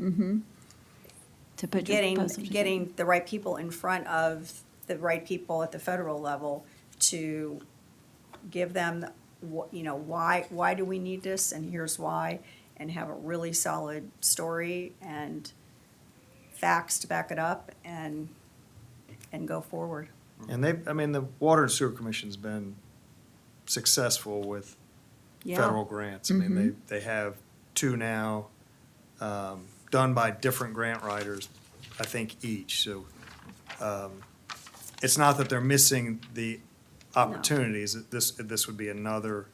To put your proposal together. getting the right people in front of the right people at the federal level to give them, why do we need this, and here's why, and have a really solid story and facts to back it up and go forward. And the Water and Sewer Commission's been successful with Yeah. federal grants. I mean, they have two now, done by different grant writers, I think each. So it's not that they're missing the opportunities. This would be another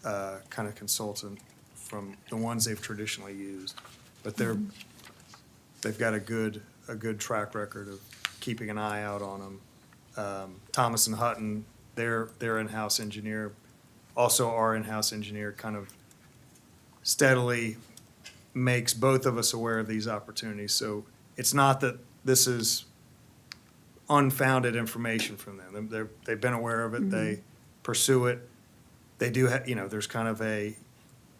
kind of consultant from the ones they've traditionally used. But they've got a good track record of keeping an eye out on them. Thomas and Hutton, their in-house engineer, also our in-house engineer, kind of steadily makes both of us aware of these opportunities. So it's not that this is unfounded information from them. They've been aware of it. They pursue it. They do have, there's kind of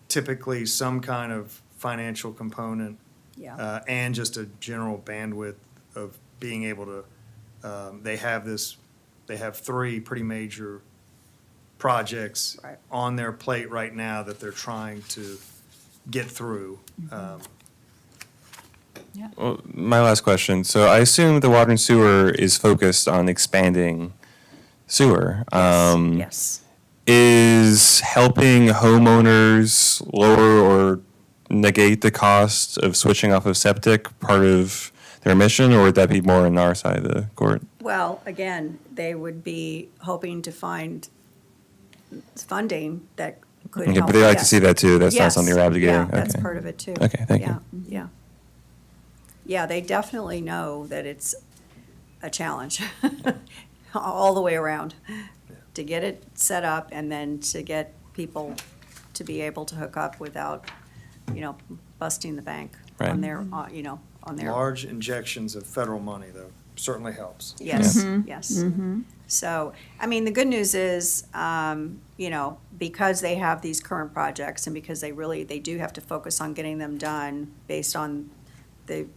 typically some kind of financial component Yeah. and just a general bandwidth of being able to, they have three pretty major projects Right. on their plate right now that they're trying to get through. Well, my last question. So I assume the water and sewer is focused on expanding sewer. Yes. Is helping homeowners lower or negate the cost of switching off of septic part of their mission, or would that be more on our side of the court? Well, again, they would be hoping to find funding that could Okay, help. but they like to yes. see that too. That's not Yes. something you're obligating. Yeah, that's Okay. part of it too. Okay, thank you. Yeah, yeah. Yeah, they definitely know that it's a challenge all the way around to get it set up and then to get people to be able to hook up without, busting the bank Right. on their, on their. Large injections of federal money, though, certainly helps. Yes, yes. So, the good news is, because they have these current projects and because they do have to focus on getting them done based on the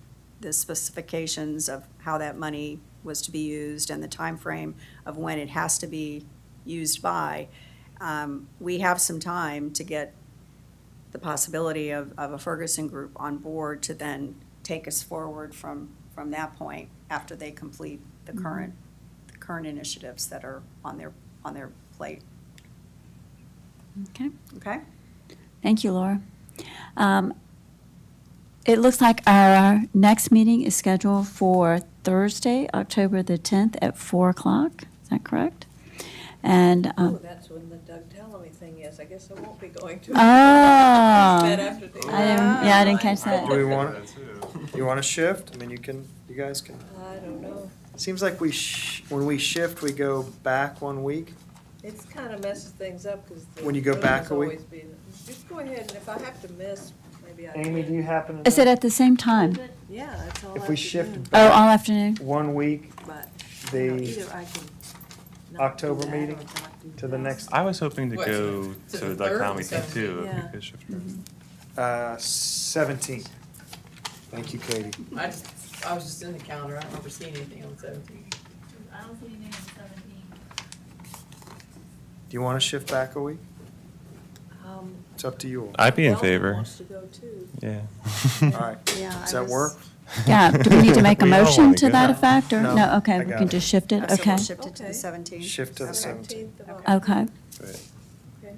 specifications of how that money was to be used and the time frame of when it has to be used by, we have some time to get the possibility of a Ferguson Group on board to then take us forward from that point after they complete the current initiatives that are on their plate. Okay. Okay? Thank you, Laura. It looks like our next meeting is scheduled for Thursday, October the 10th at 4 o'clock. Is that correct? And, Oh, that's when the Doug Tallamy thing is. I guess I won't be going to. Oh. That afternoon. I didn't catch that. Do we want, you want to shift? You guys can. I don't know. Seems like when we shift, we go back 1 week. It's kind of messes things up because. When you go back a week? Just go ahead, and if I have to miss, maybe I. Amy, do you happen to? Is it at the same time? Yeah, that's all If we shift afternoon, Oh, all back afternoon? 1 week, but, the either I can not do October that or meeting not do to the that. next, I was hoping to What, go to to the the third or town meeting the too, if Yeah. we could shift it. 17th. Thank you, Katie. I was just in the calendar, I don't remember seeing anything on the 17th. I don't see anything on the 17th. Do you want to shift back a week? Um, It's up to you all. I'd be in Delta favor. wants to go too. Yeah. All right. Yeah, Does I that was- work? Yeah, do we need to make a We all motion wanna to go. that effect, or, No, no, okay, I we got can it. just shift it, So okay, we'll shift it to the Okay. 17th. Shift to the Okay. 17th. Of October. okay. Okay,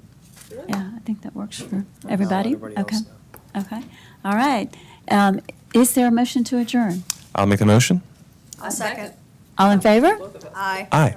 good. Yeah, I think that works for everybody, I'll let everybody okay, else know. okay, all right. Is there a motion to adjourn? I'll make a motion. I'll second. All in favor? Both of us. Aye. Aye.